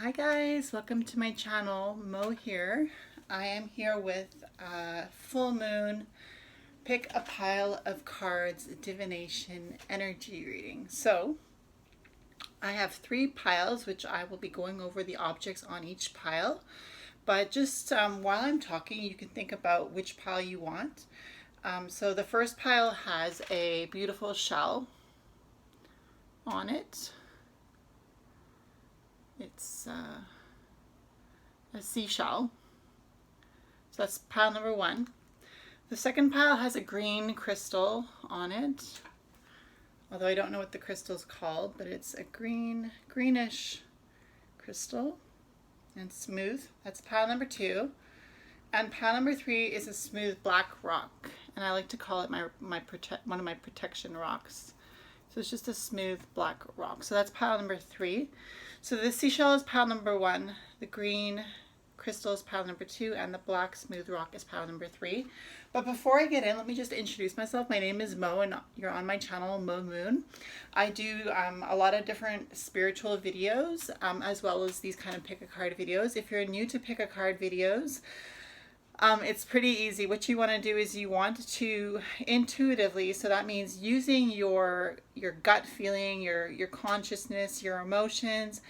Hi guys, welcome to my channel. Mauh here. I am here with full moon, pick a pile of cards, divination, energy reading. So I have 3 piles which I will be going over the objects on each pile. But just while I'm talking, you can think about which pile you want. So the first pile has a beautiful shell on it. It's a seashell. So that's pile number 1. The second pile has a green crystal on it. Although I don't know what the crystal's called, but it's a greenish crystal and smooth. That's pile number 2. And pile number 3 is a smooth black rock. And I like to call it one of my protection rocks. So it's just a smooth black rock. So that's pile number 3. So the seashell is pile number 1, the green crystal is pile number 2, and the black smooth rock is pile number 3. But before I get in, let me just introduce myself. My name is Mauh, and you're on my channel, Mauh Moon. I do a lot of different spiritual videos, as well as these kind of pick a card videos. If you're new to pick a card videos, it's pretty easy. What you want to do is you want to intuitively, so that means using your gut feeling, your consciousness, your emotions.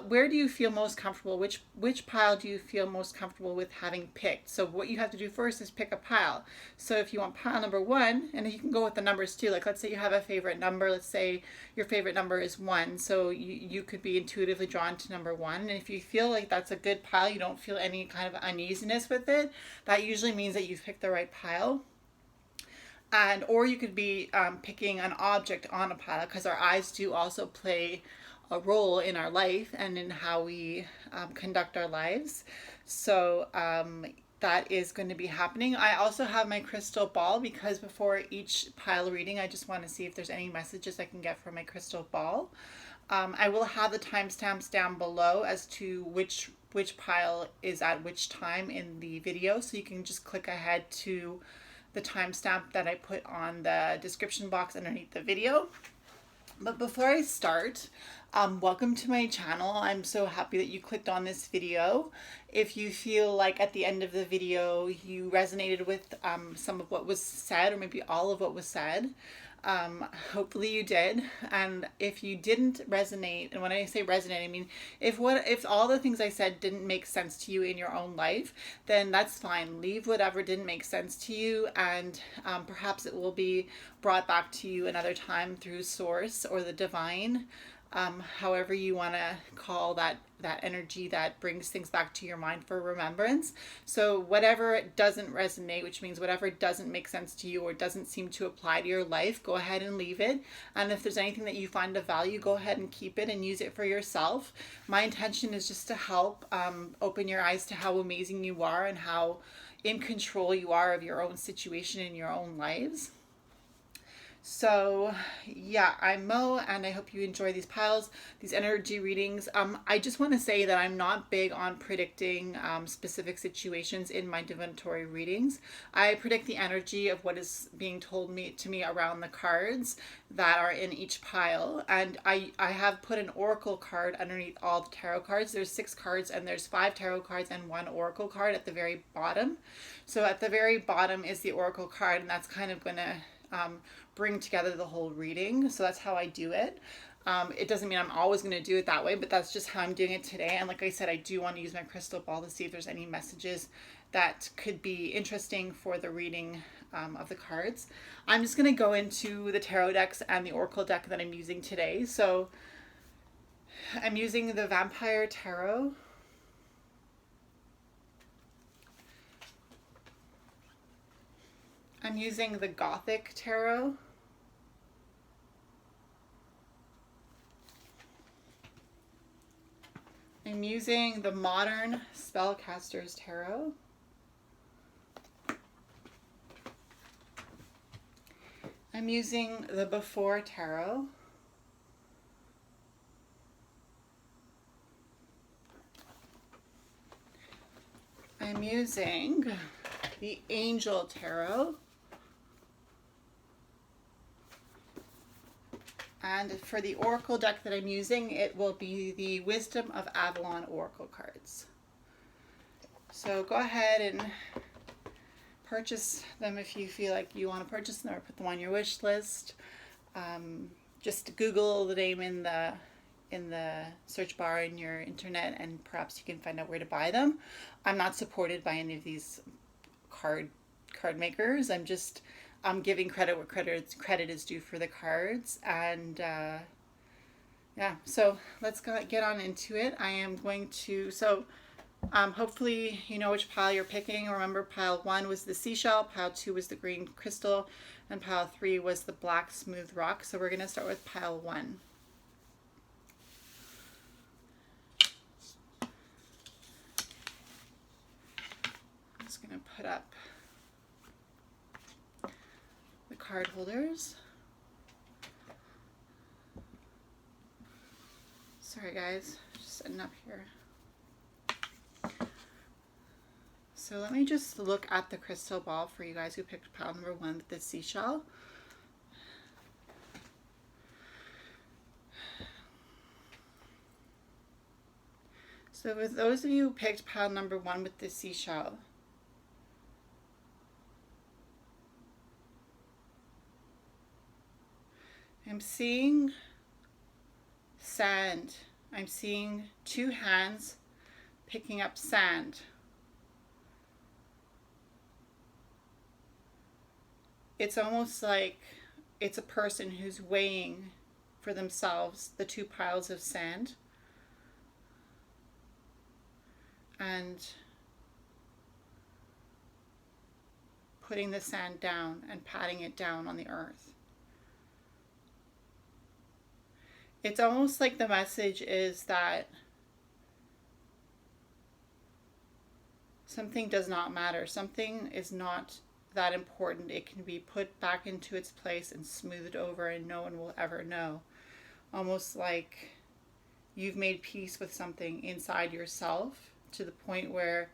Where do you feel most comfortable? Which pile do you feel most comfortable with having picked? So what you have to do first is pick a pile. So if you want pile number 1, and you can go with the numbers too. Like let's say you have a favorite number. Let's say your favorite number is 1. So you could be intuitively drawn to number 1. And if you feel like that's a good pile, you don't feel any kind of uneasiness with it, that usually means that you've picked the right pile. Or you could be picking an object on a pile, because our eyes do also play a role in our life and in how we conduct our lives. So that is going to be happening. I also have my crystal ball, because before each pile reading, I just want to see if there's any messages I can get from my crystal ball. I will have the timestamps down below as to which pile is at which time in the video, so you can just click ahead to the timestamp that I put on the description box underneath the video. But before I start, welcome to my channel. I'm so happy that you clicked on this video. If you feel like at the end of the video you resonated with some of what was said, or maybe all of what was said, hopefully you did. And if you didn't resonate, and when I say resonate, I mean if all the things I said didn't make sense to you in your own life, then that's fine. Leave whatever didn't make sense to you, and perhaps it will be brought back to you another time through source or the divine. However you want to call that energy that brings things back to your mind for remembrance. So whatever doesn't resonate, which means whatever doesn't make sense to you or doesn't seem to apply to your life, go ahead and leave it. And if there's anything that you find of value, go ahead and keep it and use it for yourself. My intention is just to help open your eyes to how amazing you are and how in control you are of your own situation in your own lives. So yeah, I'm Mauh, and I hope you enjoy these piles, these energy readings. I just want to say that I'm not big on predicting specific situations in my divinatory readings. I predict the energy of what is being told to me around the cards that are in each pile. And I have put an oracle card underneath all the tarot cards. There's 6 cards, and there's 5 tarot cards and 1 oracle card at the very bottom. So at the very bottom is the oracle card, and that's kind of going to bring together the whole reading. So that's how I do it. It doesn't mean I'm always going to do it that way, but that's just how I'm doing it today. And like I said, I do want to use my crystal ball to see if there's any messages that could be interesting for the reading of the cards. I'm just going to go into the tarot decks and the oracle deck that I'm using today. So I'm using the Vampire Tarot. I'm using the Gothic Tarot. I'm using the Modern Spellcaster's Tarot. I'm using the Before Tarot. I'm using the Angel Tarot. And for the Oracle deck that I'm using, it will be the Wisdom of Avalon Oracle cards. So go ahead and purchase them if you feel like you want to purchase them, or put them on your wish list. Just Google the name in the search bar in your internet, and perhaps you can find out where to buy them. I'm not supported by any of these card makers. I'm giving credit where credit is due for the cards. And yeah, so let's get on into it. I am going to, hopefully you know which pile you're picking. Remember, pile 1 was the seashell, pile 2 was the green crystal, and pile 3 was the black smooth rock. So we're going to start with pile 1. I'm just going to put up the card holders. Sorry guys, just sitting up here. So let me just look at the crystal ball for you guys who picked pile number 1 with the seashell. So with those of you who picked pile number 1 with the seashell, I'm seeing sand. I'm seeing 2 hands picking up sand. It's almost like it's a person who's weighing for themselves the 2 piles of sand and putting the sand down and patting it down on the earth. It's almost like the message is that something does not matter. Something is not that important. It can be put back into its place and smoothed over, and no one will ever know. Almost like you've made peace with something inside yourself to the point where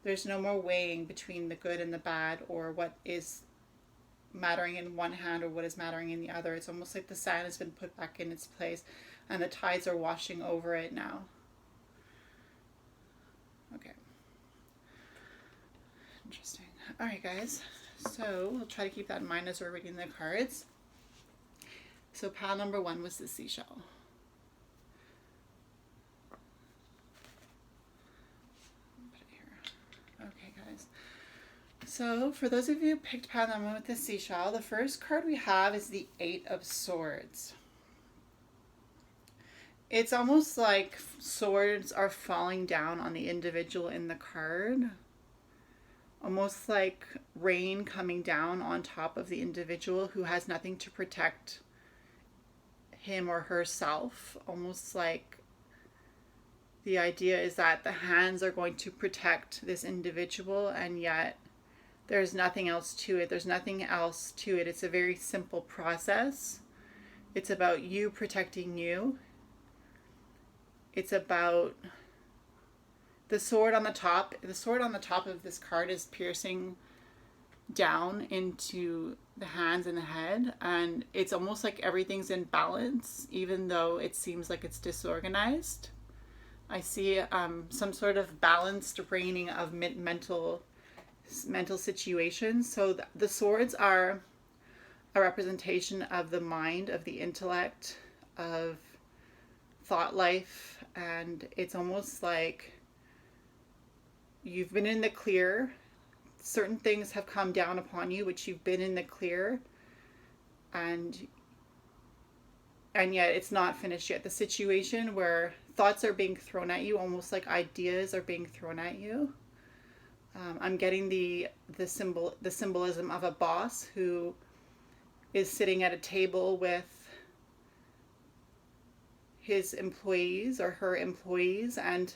there's no more weighing between the good and the bad, or what is mattering in one hand or what is mattering in the other. It's almost like the sand has been put back in its place and the tides are washing over it now. Okay. Interesting. All right, guys. So we'll try to keep that in mind as we're reading the cards. So pile number 1 was the seashell. Put it here. Okay, guys. So for those of you who picked pile number 1 with the seashell, the first card we have is the 8 of Swords. It's almost like swords are falling down on the individual in the card. Almost like rain coming down on top of the individual who has nothing to protect him or herself. Almost like the idea is that the hands are going to protect this individual, and yet there's nothing else to it. There's nothing else to it. It's a very simple process. It's about you protecting you. It's about the sword on the top. The sword on the top of this card is piercing down into the hands and the head, and it's almost like everything's in balance, even though it seems like it's disorganized. I see some sort of balanced reigning of mental situations. So the swords are a representation of the mind, of the intellect, of thought life, and it's almost like you've been in the clear. Certain things have come down upon you, which you've been in the clear, and yet it's not finished yet. The situation where thoughts are being thrown at you, almost like ideas are being thrown at you. I'm getting the symbolism of a boss who is sitting at a table with his employees or her employees and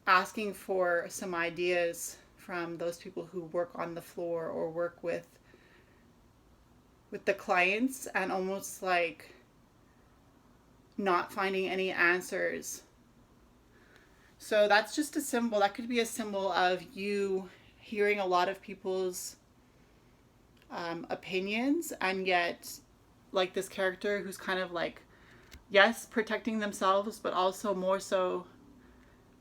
asking for some ideas from those people who work on the floor or work with the clients, and almost like not finding any answers. So that's just a symbol. That could be a symbol of you hearing a lot of people's opinions, and yet like this character who's kind of like yes, protecting themselves, but also more so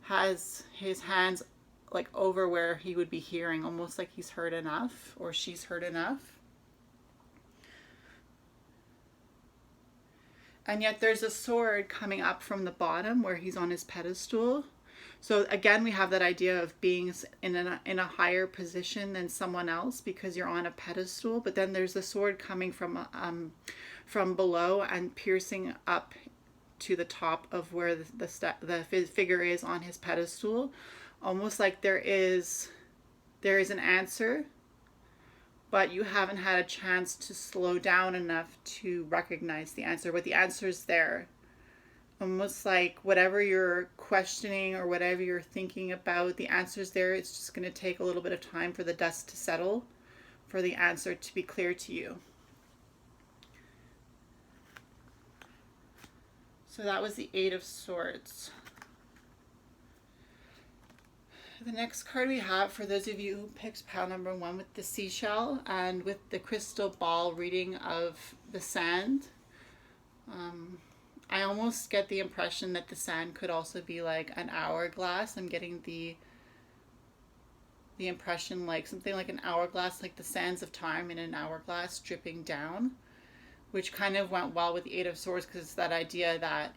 has his hands like over where he would be hearing, almost like he's heard enough or she's heard enough. And yet there's a sword coming up from the bottom where he's on his pedestal. So again, we have that idea of being in a higher position than someone else because you're on a pedestal. But then there's the sword coming from below and piercing up to the top of where the figure is on his pedestal, almost like there is an answer, but you haven't had a chance to slow down enough to recognize the answer. But the answer is there. Almost like whatever you're questioning or whatever you're thinking about, the answer's there. It's just going to take a little bit of time for the dust to settle, for the answer to be clear to you. So that was the Eight of Swords. The next card we have, for those of you who picked pile number 1 with the seashell and with the crystal ball reading of the sand, I almost get the impression that the sand could also be like an hourglass. I'm getting the impression like something like an hourglass, like the sands of time in an hourglass dripping down, which kind of went well with the Eight of Swords because it's that idea that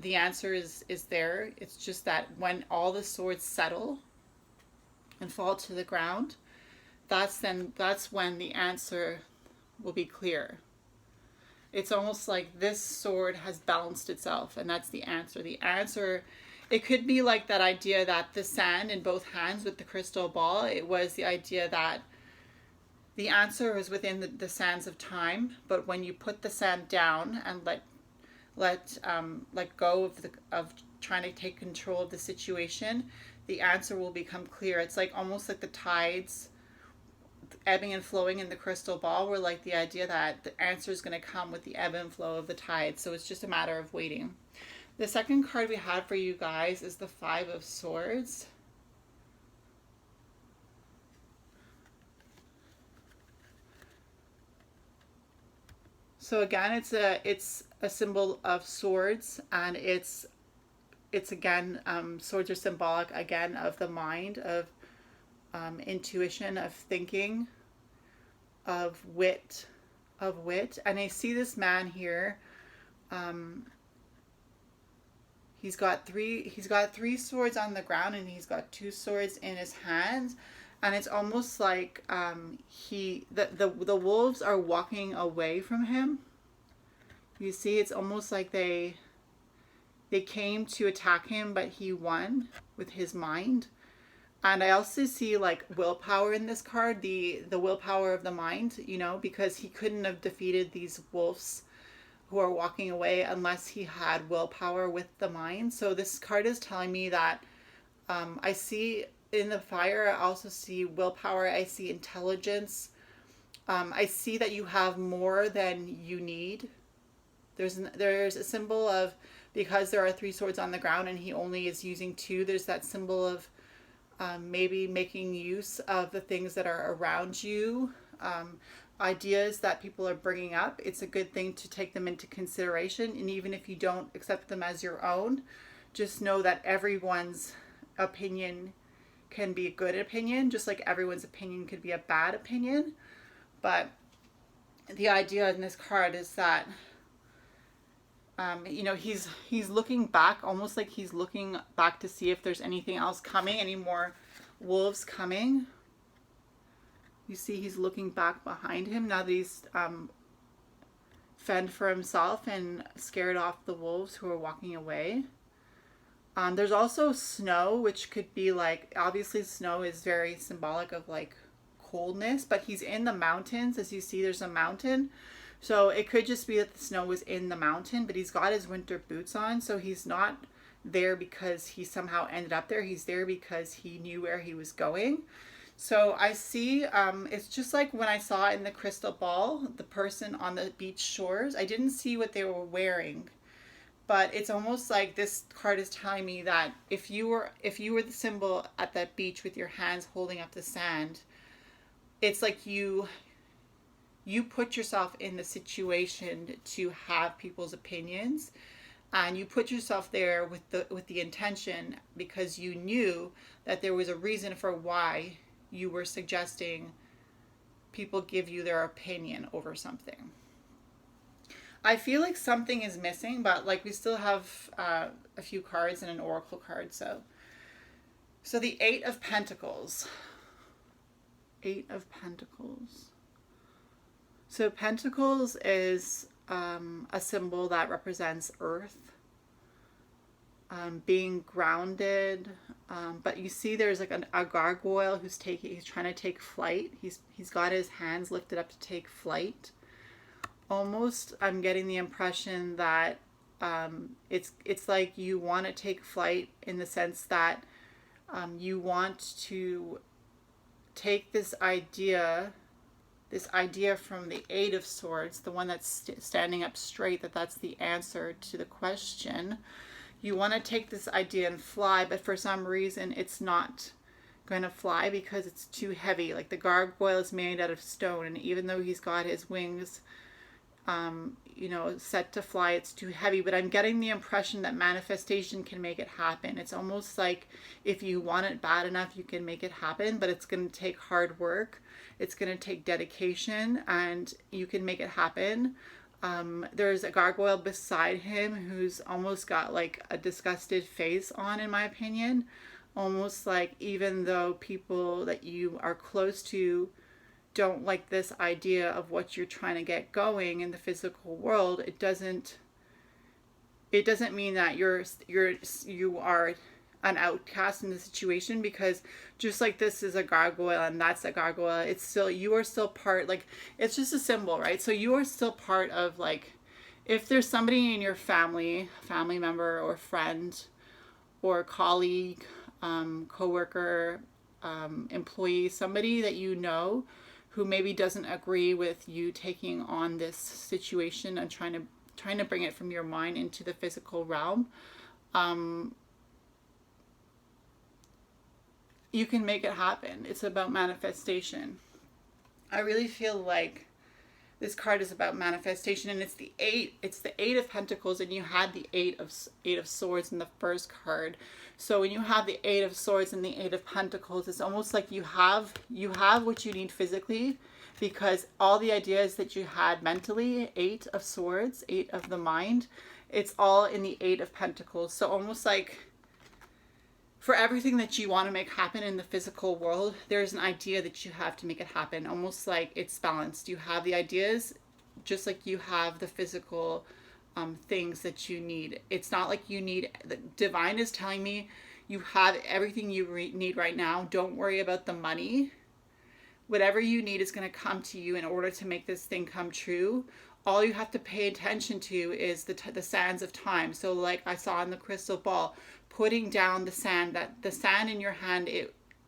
the answer is there. It's just that when all the swords settle and fall to the ground, that's when the answer will be clear. It's almost like this sword has balanced itself, and that's the answer. The answer, it could be like that idea that the sand in both hands with the crystal ball, it was the idea that the answer was within the sands of time, but when you put the sand down and let go of trying to take control of the situation, the answer will become clear. It's like almost like the tides ebbing and flowing in the crystal ball, were like the idea that the answer is going to come with the ebb and flow of the tide. So it's just a matter of waiting. The second card we had for you guys is the Five of Swords. So again, it's a symbol of swords, and it's again, swords are symbolic again of the mind, of intuition, of thinking, of wit, and I see this man here. He's got three swords on the ground, and he's got 2 swords in his hands, and it's almost like the wolves are walking away from him. You see, it's almost like they came to attack him, but he won with his mind. And I also see like willpower in this card, the willpower of the mind, because he couldn't have defeated these wolves who are walking away unless he had willpower with the mind. So this card is telling me that I see in the fire, I also see willpower, I see intelligence. I see that you have more than you need. There's a symbol of, because there are 3 swords on the ground and he only is using 2, there's that symbol of maybe making use of the things that are around you, ideas that people are bringing up. It's a good thing to take them into consideration, and even if you don't accept them as your own, just know that everyone's opinion can be a good opinion, just like everyone's opinion could be a bad opinion. But the idea in this card is that he's looking back, almost like he's looking back to see if there's anything else coming, any more wolves coming. You see, he's looking back behind him now that he's fend for himself and scared off the wolves who are walking away. There's also snow, which could be like, obviously snow is very symbolic of like coldness, but he's in the mountains. As you see, there's a mountain. So it could just be that the snow was in the mountain, but he's got his winter boots on. So he's not there because he somehow ended up there. He's there because he knew where he was going. So I see, it's just like when I saw in the crystal ball, the person on the beach shores, I didn't see what they were wearing, but it's almost like this card is telling me that if you were the symbol at that beach with your hands holding up the sand, it's like you you put yourself in the situation to have people's opinions, and you put yourself there with the intention because you knew that there was a reason for why you were suggesting people give you their opinion over something. I feel like something is missing, but like we still have a few cards and an oracle card. So the Eight of Pentacles. Eight of Pentacles. So Pentacles is a symbol that represents earth, being grounded. But you see there's like a gargoyle he's trying to take flight. He's got his hands lifted up to take flight. Almost I'm getting the impression that it's like you want to take flight in the sense that you want to take this idea from the Eight of Swords, the one that's standing up straight, that's the answer to the question. You want to take this idea and fly, but for some reason it's not going to fly because it's too heavy. Like the gargoyle is made out of stone, and even though he's got his wings set to fly, it's too heavy. But I'm getting the impression that manifestation can make it happen. It's almost like if you want it bad enough, you can make it happen, but it's going to take hard work. It's going to take dedication, and you can make it happen. There's a gargoyle beside him who's almost got like a disgusted face on, in my opinion. Almost like even though people that you are close to don't like this idea of what you're trying to get going in the physical world, it doesn't mean that you are an outcast in the situation, because just like this is a gargoyle and that's a gargoyle, it's still, you are still part, like it's just a symbol, right? So you are still part of, like, if there's somebody in your family member or friend or colleague, coworker, employee, somebody that you know who maybe doesn't agree with you taking on this situation and trying to bring it from your mind into the physical realm, you can make it happen. It's about manifestation. I really feel like this card is about manifestation, and it's the Eight of Pentacles, and you had the Eight of Swords in the first card. So when you have the Eight of Swords and the Eight of Pentacles, it's almost like you have what you need physically, because all the ideas that you had mentally, Eight of Swords, Eight of the mind, it's all in the Eight of Pentacles. So almost like for everything that you want to make happen in the physical world, there's an idea that you have to make it happen. Almost like it's balanced. You have the ideas just like you have the physical things that you need. It's not like you need, the divine is telling me you have everything you need right now. Don't worry about the money. Whatever you need is going to come to you in order to make this thing come true. All you have to pay attention to is the sands of time. So like I saw in the crystal ball, putting down the sand, that the sand in your hand,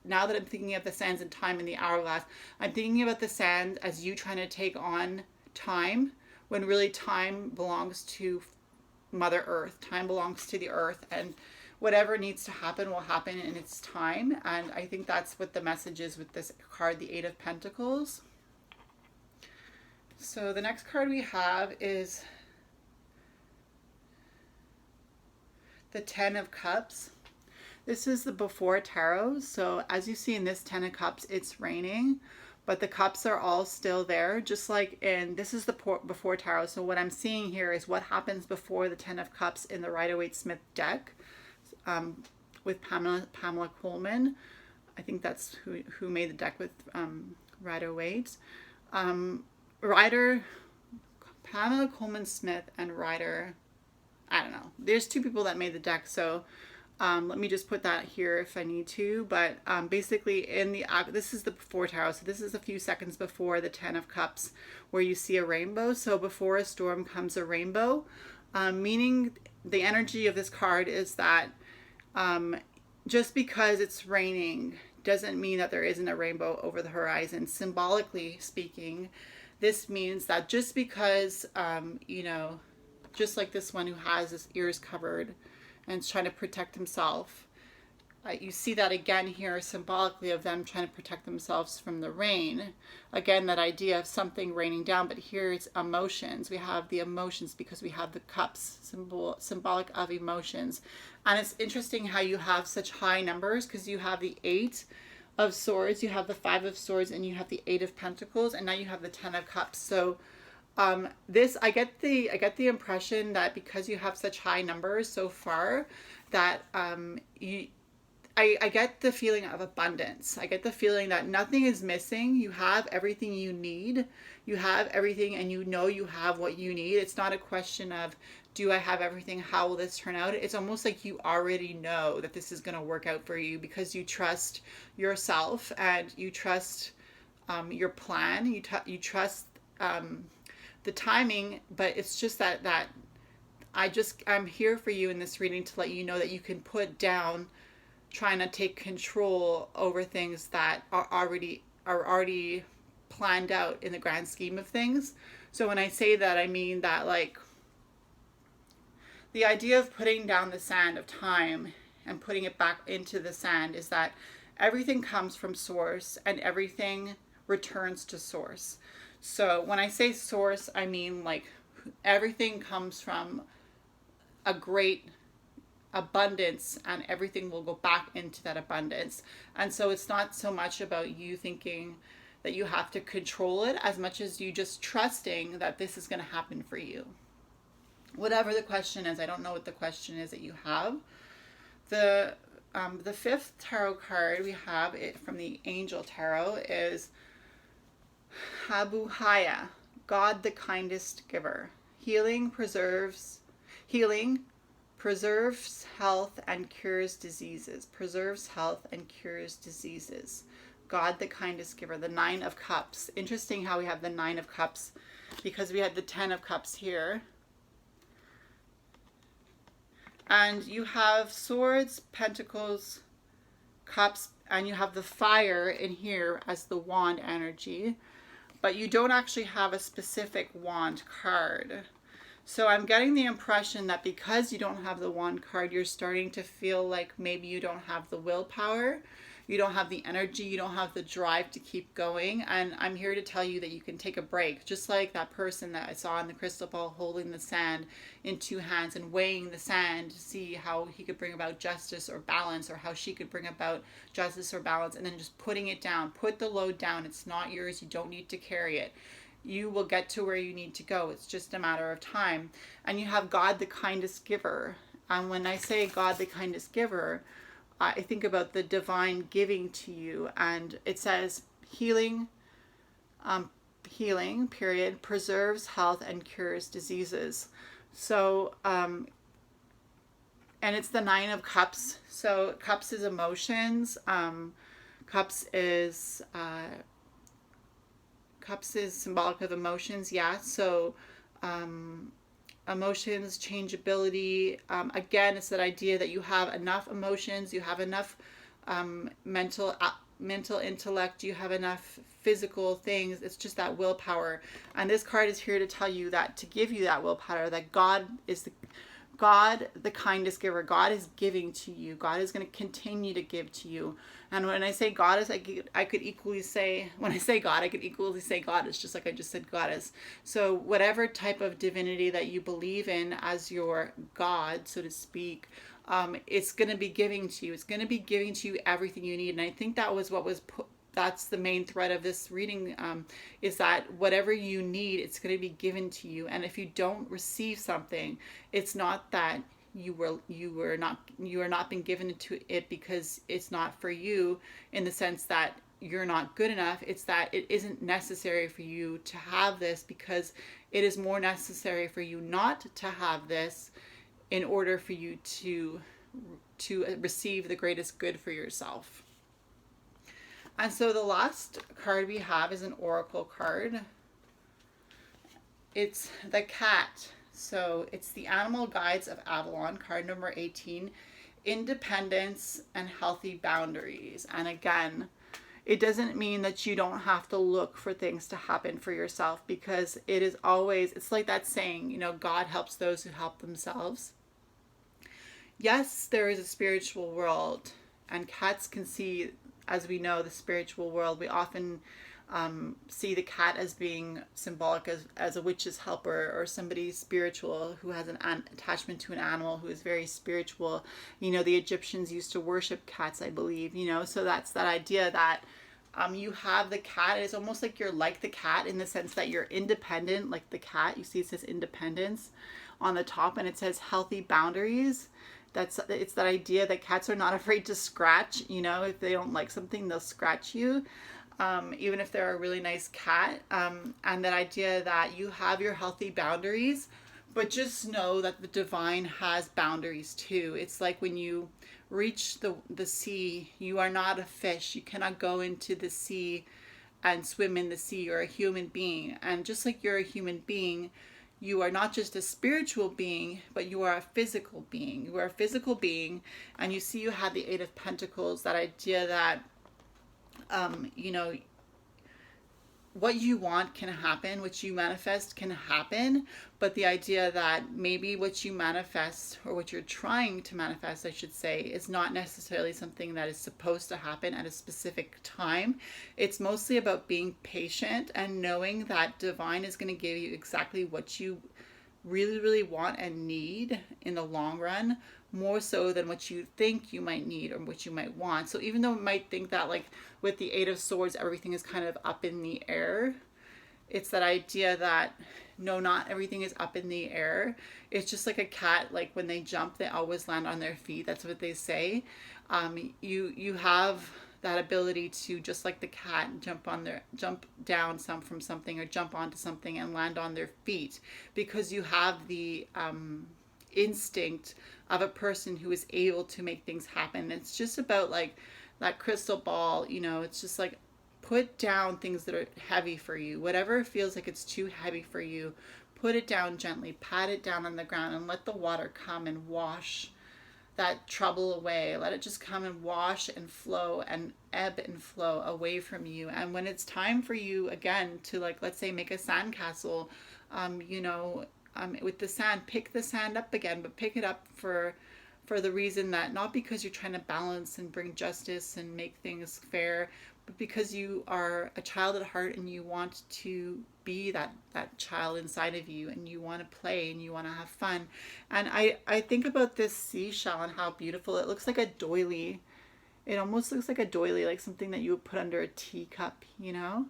now that I'm thinking of the sands in time in the hourglass, I'm thinking about the sand as you trying to take on time, when really time belongs to Mother Earth. Time belongs to the earth, and whatever needs to happen will happen in its time. And I think that's what the message is with this card, the Eight of Pentacles. So the next card we have is the Ten of Cups. This is the Before Tarot. So as you see in this Ten of Cups, it's raining, but the cups are all still there, just like in, this is the Before Tarot. So what I'm seeing here is what happens before the Ten of Cups in the Rider-Waite-Smith deck with Pamela Coleman. I think that's who made the deck with Rider-Waite. Pamela Coleman Smith and Rider, I don't know. There's two people that made the deck, so let me just put that here if I need to. But basically, this is the Before Tarot, so this is a few seconds before the Ten of Cups, where you see a rainbow. So before a storm comes a rainbow, meaning the energy of this card is that just because it's raining doesn't mean that there isn't a rainbow over the horizon. Symbolically speaking, this means that just because, just like this one who has his ears covered and is trying to protect himself, you see that again here symbolically of them trying to protect themselves from the rain. Again, that idea of something raining down, but here it's emotions. We have the emotions because we have the cups, symbolic of emotions. And it's interesting how you have such high numbers, because you have the 8 of Swords, you have the 5 of Swords, and you have the 8 of Pentacles, and now you have the 10 of Cups. So this, I get the impression that because you have such high numbers so far, that I get the feeling of abundance. I get the feeling that nothing is missing. You have everything you need. You have everything, and you know you have what you need. It's not a question of, do I have everything? How will this turn out? It's almost like you already know that this is going to work out for you, because you trust yourself and you trust your plan. You trust the timing, but it's just that I'm here for you in this reading to let you know that you can put down trying to take control over things that are already planned out in the grand scheme of things. So when I say that, I mean that, like, the idea of putting down the sand of time and putting it back into the sand is that everything comes from source and everything returns to source. So when I say source, I mean like everything comes from a great abundance, and everything will go back into that abundance. And so it's not so much about you thinking that you have to control it, as much as you just trusting that this is going to happen for you. Whatever the question is, I don't know what the question is that you have. The 5th tarot card we have it from the Angel Tarot is Habuhaya, God the kindest giver. Healing preserves health and cures diseases. Preserves health and cures diseases. God the kindest giver. The 9 of Cups. Interesting how we have the 9 of Cups, because we had the 10 of Cups here. And you have Swords, Pentacles, Cups, and you have the Fire in here as the Wand energy. But you don't actually have a specific Wand card. So I'm getting the impression that because you don't have the Wand card, you're starting to feel like maybe you don't have the willpower, you don't have the energy, you don't have the drive to keep going. And I'm here to tell you that you can take a break, just like that person that I saw in the crystal ball holding the sand in 2 hands and weighing the sand to see how he could bring about justice or balance, or how she could bring about justice or balance, and then just putting it down. Put the load down. It's not yours. You don't need to carry it. You will get to where you need to go. It's just a matter of time. And you have God the kindest giver. And when I say God the kindest giver, I think about the divine giving to you. And it says healing, period, preserves health and cures diseases. So, and it's the 9 of Cups. So Cups is emotions. Cups is symbolic of emotions, yeah. So emotions, changeability. Again, it's that idea that you have enough emotions, you have enough mental intellect, you have enough physical things. It's just that willpower. And this card is here to tell you that, to give you that willpower, that God the kindest giver. God is giving to you. God is going to continue to give to you. And when I say goddess, I could equally say, when I say God, I could equally say goddess, just like I just said goddess. So whatever type of divinity that you believe in as your God, so to speak, it's going to be giving to you. It's going to be giving to you everything you need. And I think that was what was that's the main thread of this reading, is that whatever you need, it's going to be given to you. And if you don't receive something, it's not that you are not been given to it because it's not for you, in the sense that you're not good enough. It's that it isn't necessary for you to have this, because it is more necessary for you not to have this in order for you to receive the greatest good for yourself. And so the last card we have is an oracle card. It's the Cat. So it's the Animal Guides of Avalon, card number 18, Independence and Healthy Boundaries. And again, it doesn't mean that you don't have to look for things to happen for yourself, because it is always, it's like that saying, you know, God helps those who help themselves. Yes, there is a spiritual world. And cats can see, as we know, the spiritual world. We often see the cat as being symbolic as a witch's helper, or somebody spiritual who has an attachment to an animal, who is very spiritual. You know, the Egyptians used to worship cats, I believe, you know, so that's that idea that you have the cat. It's almost like you're like the cat in the sense that you're independent, like the cat. You see it says independence on the top, and it says healthy boundaries. It's that idea that cats are not afraid to scratch. You know, if they don't like something, they'll scratch you. Even if they're a really nice cat, and that idea that you have your healthy boundaries, but just know that the divine has boundaries too. It's like when you reach the sea, you are not a fish. You cannot go into the sea and swim in the sea. You're a human being. And just like you're a human being, you are not just a spiritual being, but you are a physical being. You are a physical being, and you see you have the Eight of Pentacles, that idea that you know, what you want can happen, what you manifest can happen, but the idea that maybe what you manifest, or what you're trying to manifest, I should say, is not necessarily something that is supposed to happen at a specific time. It's mostly about being patient and knowing that divine is going to give you exactly what you really, really want and need in the long run, more so than what you think you might need or what you might want. So even though you might think that, like with the Eight of Swords, everything is kind of up in the air, it's that idea that no, not everything is up in the air. It's just like a cat, like when they jump, they always land on their feet. That's what they say. You have that ability to, just like the cat, jump down from something, or jump onto something and land on their feet, because you have the instinct of a person who is able to make things happen. It's just about like that crystal ball, you know, it's just like, put down things that are heavy for you. Whatever feels like it's too heavy for you, put it down gently, pat it down on the ground, and let the water come and wash that trouble away. Let it just come and wash and flow and ebb and flow away from you. And when it's time for you again to, like, let's say make a sandcastle, you know, with the sand, pick the sand up again, but pick it up for the reason that, not because you're trying to balance and bring justice and make things fair, but because you are a child at heart and you want to be that child inside of you, and you want to play and you want to have fun. And I think about this seashell and how beautiful it looks, like a doily. It almost looks like a doily, like something that you would put under a teacup, you know?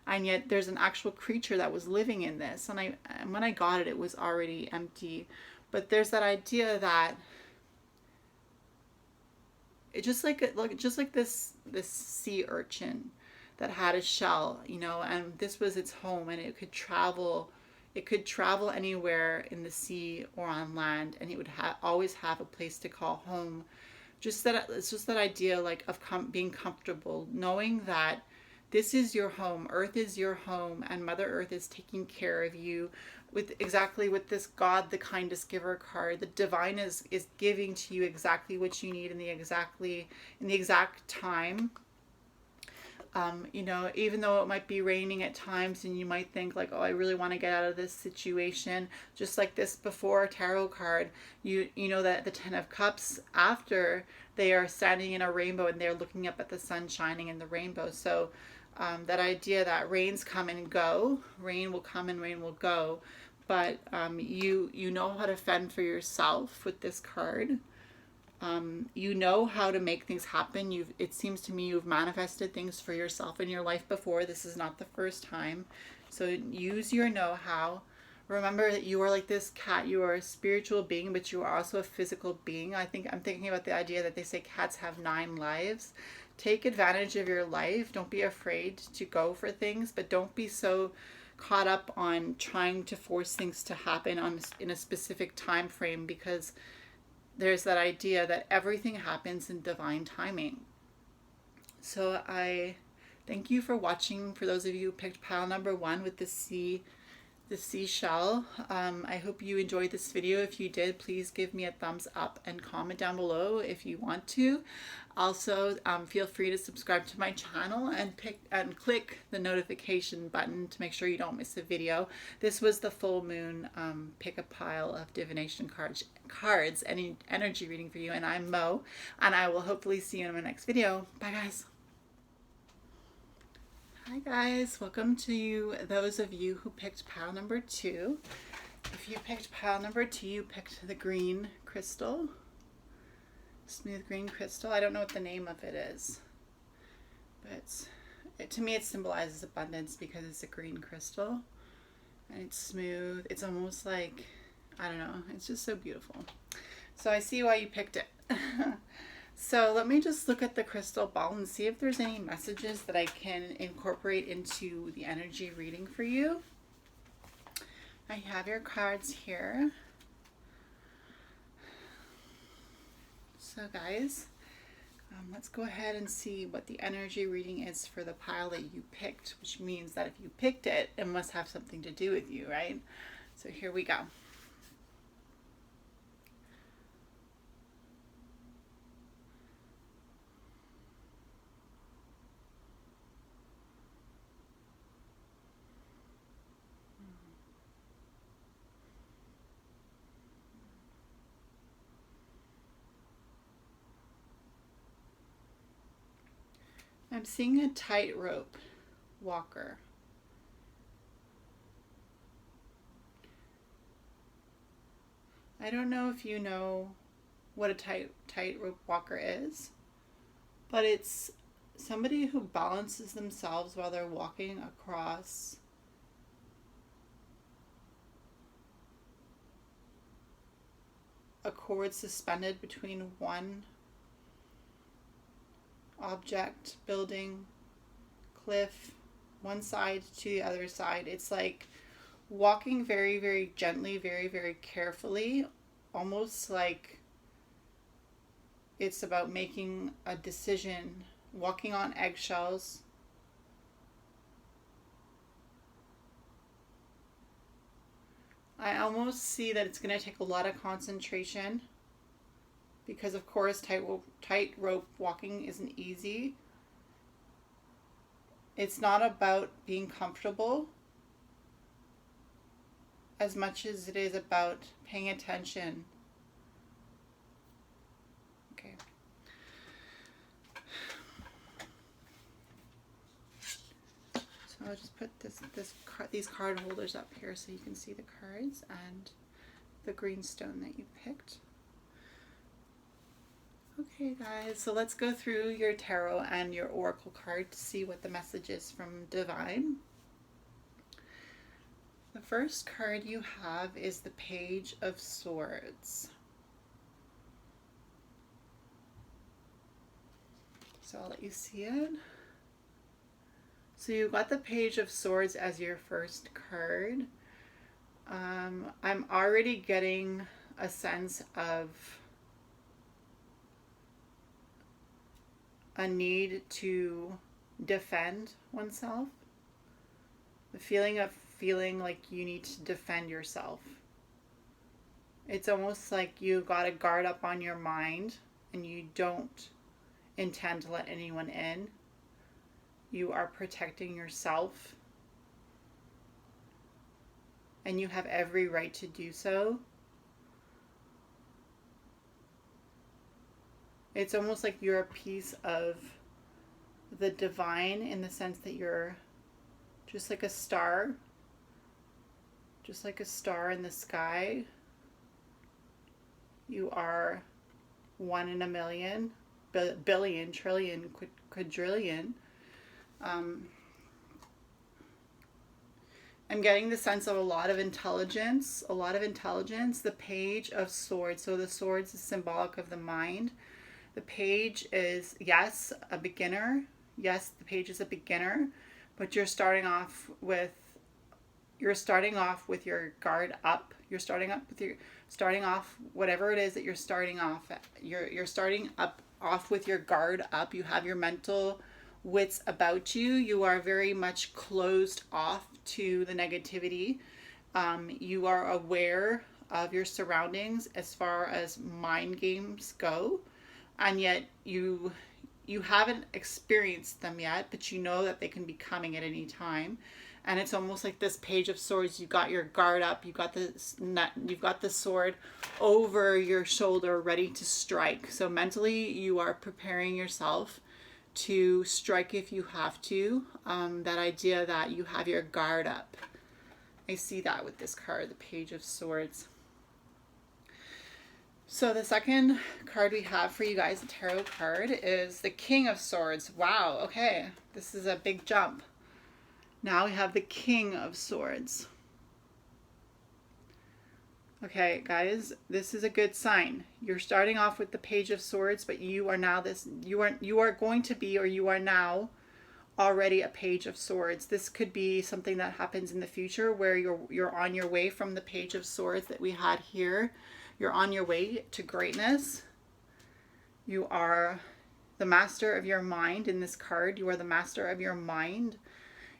And yet there's an actual creature that was living in this. And when I got it, it was already empty. But there's that idea that it just like this sea urchin that had a shell, you know, and this was its home, and it could travel anywhere in the sea or on land, and it would always have a place to call home. It's just that idea, like, of being comfortable, knowing that this is your home, Earth is your home, and Mother Earth is taking care of you with this God, the kindest giver card. The divine is giving to you exactly what you need in the exact time. You know, even though it might be raining at times and you might think like, oh, I really want to get out of this situation, just like this before tarot card, you know that the Ten of Cups, after they are standing in a rainbow and they're looking up at the sun shining in the rainbow. So that idea that rains come and go, rain will come and rain will go, but you know how to fend for yourself with this card. You know how to make things happen. It seems to me you've manifested things for yourself in your life before. This is not the first time. So use your know-how. Remember that you are like this cat. You are a spiritual being, but you are also a physical being. I'm thinking about the idea that they say cats have 9 lives. Take advantage of your life. Don't be afraid to go for things, but don't be so caught up on trying to force things to happen in a specific time frame, because there's that idea that everything happens in divine timing. So I thank you for watching. For those of you who picked pile number 1 with the sea the seashell. I hope you enjoyed this video. If you did, please give me a thumbs up and comment down below if you want to. Also, feel free to subscribe to my channel and click the notification button to make sure you don't miss a video. This was the full moon pick a pile of divination cards, any energy reading for you, and I'm Mo, and I will hopefully see you in my next video. Bye guys. Hi guys, welcome to those of you who picked pile number 2. If you picked pile number 2, you picked the green crystal, smooth green crystal. I don't know what the name of it is, but to me it symbolizes abundance because it's a green crystal and it's smooth. It's almost like, I don't know, it's just so beautiful. So I see why you picked it. So let me just look at the crystal ball and see if there's any messages that I can incorporate into the energy reading for you. I have your cards here. So guys, let's go ahead and see what the energy reading is for the pile that you picked, which means that if you picked it, it must have something to do with you, right? So here we go. I'm seeing a tightrope walker. I don't know if you know what a tightrope walker is, but it's somebody who balances themselves while they're walking across a cord suspended between one object, building, cliff, one side to the other side. It's like walking very, very gently, very, very carefully, almost like it's about making a decision, walking on eggshells. I almost see that it's going to take a lot of concentration, because of course tightrope walking isn't easy. It's not about being comfortable as much as it is about paying attention. Okay. So I'll just put these card holders up here so you can see the cards and the green stone that you picked. Okay guys, so let's go through your tarot and your oracle card to see what the message is from Divine. The first card you have is the Page of Swords. So I'll let you see it. So you got the Page of Swords as your first card. I'm already getting a sense of a need to defend oneself. The feeling of feeling like you need to defend yourself. It's almost like you've got a guard up on your mind and you don't intend to let anyone in. You are protecting yourself and you have every right to do so. It's almost like you're a piece of the divine in the sense that you're just like a star in the sky. You are one in a million, billion, trillion, quadrillion. I'm getting the sense of a lot of intelligence. The Page of Swords. So the swords is symbolic of the mind. The page is, yes, a beginner. Yes, the page is a beginner, but you're starting off with your guard up. You're starting off whatever it is that you're starting off at. You're starting off with your guard up. You have your mental wits about you. You are very much closed off to the negativity. You are aware of your surroundings as far as mind games go, and yet you haven't experienced them yet, but you know that they can be coming at any time. And it's almost like this Page of Swords. You got your guard up. You got you've got the sword over your shoulder, ready to strike. So mentally, you are preparing yourself to strike if you have to. That idea that you have your guard up. I see that with this card, the Page of Swords. So the second card we have for you guys, the tarot card, is the King of Swords. Wow, okay. This is a big jump. Now we have the King of Swords. Okay, guys, this is a good sign. You're starting off with the Page of Swords, but you are now you are going to be, or you are now already a Page of Swords. This could be something that happens in the future where you're on your way from the Page of Swords that we had here. You're on your way to greatness. You are the master of your mind in this card. You are the master of your mind.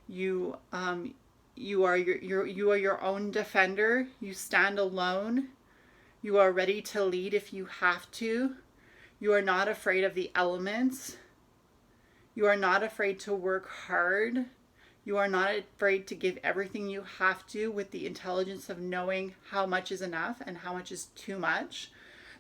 You are your own defender. You stand alone. You are ready to lead if you have to. You are not afraid of the elements. You are not afraid to work hard. You are not afraid to give everything you have to, with the intelligence of knowing how much is enough and how much is too much.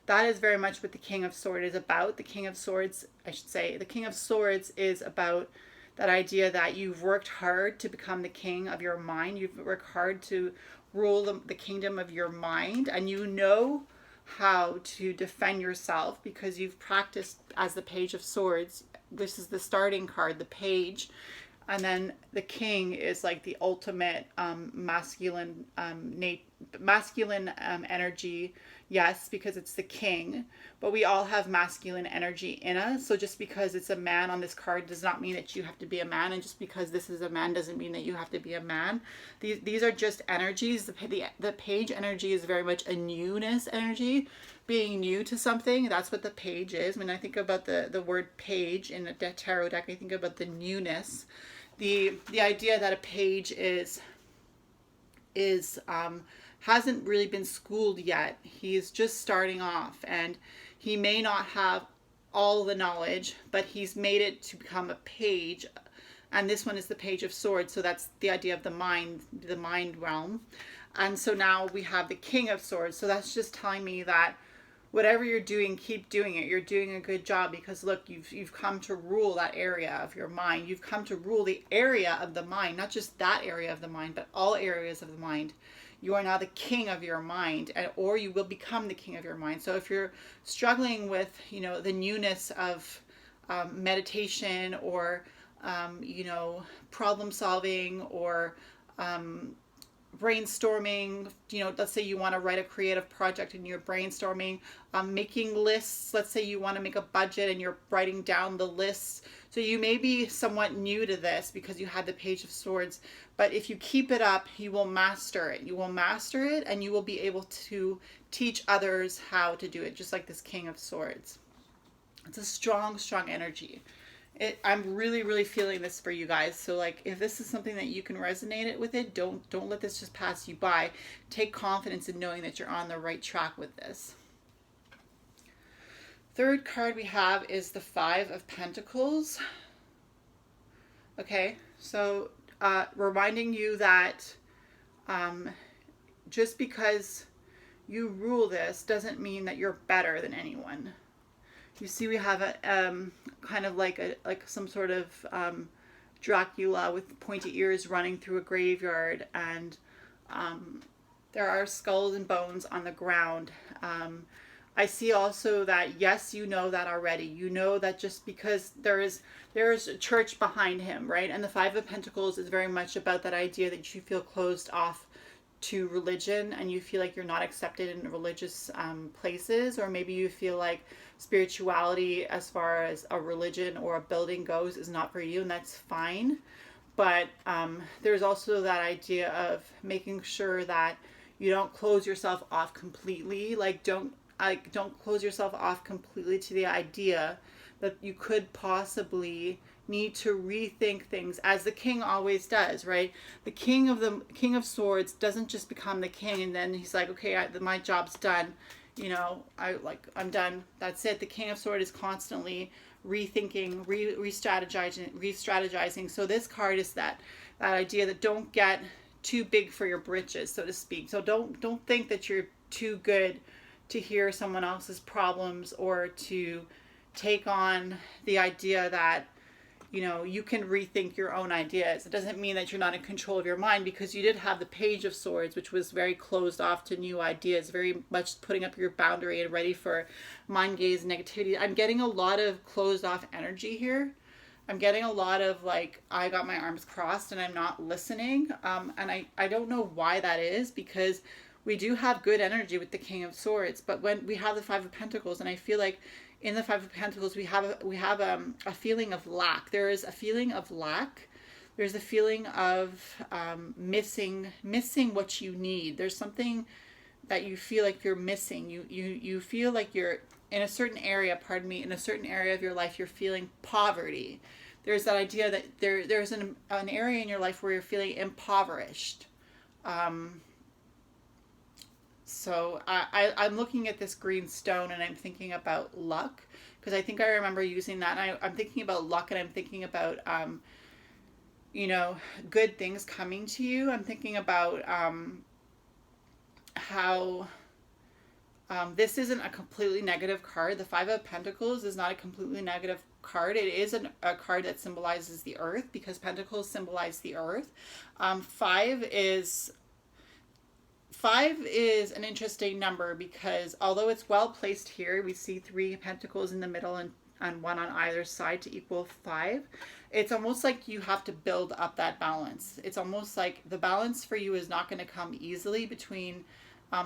That is very much what the King of Swords is about. The King of Swords, I should say, the King of Swords is about that idea that you've worked hard to become the king of your mind. You've worked hard to rule the kingdom of your mind, and you know how to defend yourself because you've practiced as the Page of Swords. This is the starting card, the Page. And then the King is like the ultimate masculine energy. Yes, because it's the king, but we all have masculine energy in us. So just because it's a man on this card does not mean that you have to be a man, and just because this is a man doesn't mean that you have to be a man. These are just energies. The Page energy is very much a newness energy, being new to something. That's what the Page is. When I think about the word page in a tarot deck, I think about the newness. The idea that a page hasn't really been schooled yet. He's just starting off, and he may not have all the knowledge, but he's made it to become a page. And this one is the Page of Swords, so that's the idea of the mind realm. And so now we have the King of Swords. So that's just telling me that whatever you're doing, keep doing it. You're doing a good job because look, you've come to rule that area of your mind. You've come to rule the area of the mind, not just that area of the mind, but all areas of the mind. You are now the king of your mind, or you will become the king of your mind. So if you're struggling with, the newness of meditation or, problem solving or brainstorming, let's say you want to write a creative project and you're brainstorming, making lists. Let's say you want to make a budget and you're writing down the lists. So you may be somewhat new to this because you had the Page of Swords, but if you keep it up, you will master it. You will master it, and you will be able to teach others how to do it, just like this King of Swords. It's a strong, strong energy. I'm really, really feeling this for you guys. So like, if this is something that you can resonate with it, don't let this just pass you by. Take confidence in knowing that you're on the right track with this. Third card we have is the Five of Pentacles. Okay, so reminding you that just because you rule this doesn't mean that you're better than anyone. You see, we have a kind of like some sort of Dracula with pointy ears running through a graveyard, and there are skulls and bones on the ground. I see also that, yes, you know that already. You know that just because there is a church behind him, right? And the Five of Pentacles is very much about that idea that you feel closed off to religion and you feel like you're not accepted in religious places, or maybe you feel like spirituality as far as a religion or a building goes is not for you, and that's fine. But there's also that idea of making sure that you don't close yourself off completely. Don't close yourself off completely to the idea that you could possibly need to rethink things, as the king always does, right? The king of swords doesn't just become the king and then he's like, okay, my job's done, you know, I'm done, that's it. The king of swords is constantly rethinking, re-strategizing. So this card is that idea that don't get too big for your britches, so to speak. So don't think that you're too good to hear someone else's problems or to take on the idea that, you know, you can rethink your own ideas. It doesn't mean that you're not in control of your mind, because you did have the Page of Swords, which was very closed off to new ideas, very much putting up your boundary and ready for mind gaze negativity. I'm getting a lot of closed off energy here. I'm getting a lot of like, I got my arms crossed and I'm not listening. And I don't know why that is, because we do have good energy with the King of Swords, but when we have the Five of Pentacles, and I feel like in the Five of Pentacles we have a feeling of lack. There is a feeling of lack. There's a feeling of missing what you need. There's something that you feel like you're missing. You feel like you're in a certain area, in a certain area of your life, you're feeling poverty. There's that idea that there's an area in your life where you're feeling impoverished. So I'm looking at this green stone and I'm thinking about luck, because I think I remember using that. And I'm thinking about luck, and I'm thinking about, you know, good things coming to you. I'm thinking about how this isn't a completely negative card. The Five of Pentacles is not a completely negative card. It is a card that symbolizes the earth, because pentacles symbolize the earth. Five is an interesting number, because although it's well placed here, we see 3 pentacles in the middle and 1 on either side to equal 5. It's almost like you have to build up that balance. It's almost like the balance for you is not going to come easily between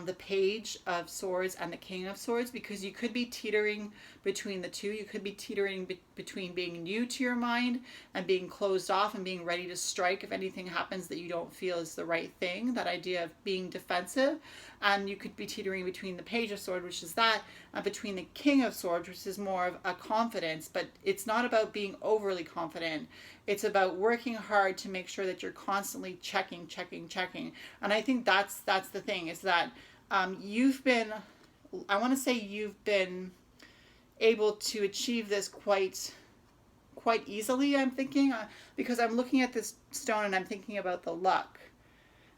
the Page of Swords and the King of Swords, because you could be teetering between the two. You could be teetering between being new to your mind and being closed off and being ready to strike if anything happens that you don't feel is the right thing, that idea of being defensive. And you could be teetering between the Page of Swords, which is that, and between the King of Swords, which is more of a confidence. But it's not about being overly confident. It's about working hard to make sure that you're constantly checking. And I think that's the thing, is that you've been able to achieve this quite easily, I'm thinking, because I'm looking at this stone and I'm thinking about the luck.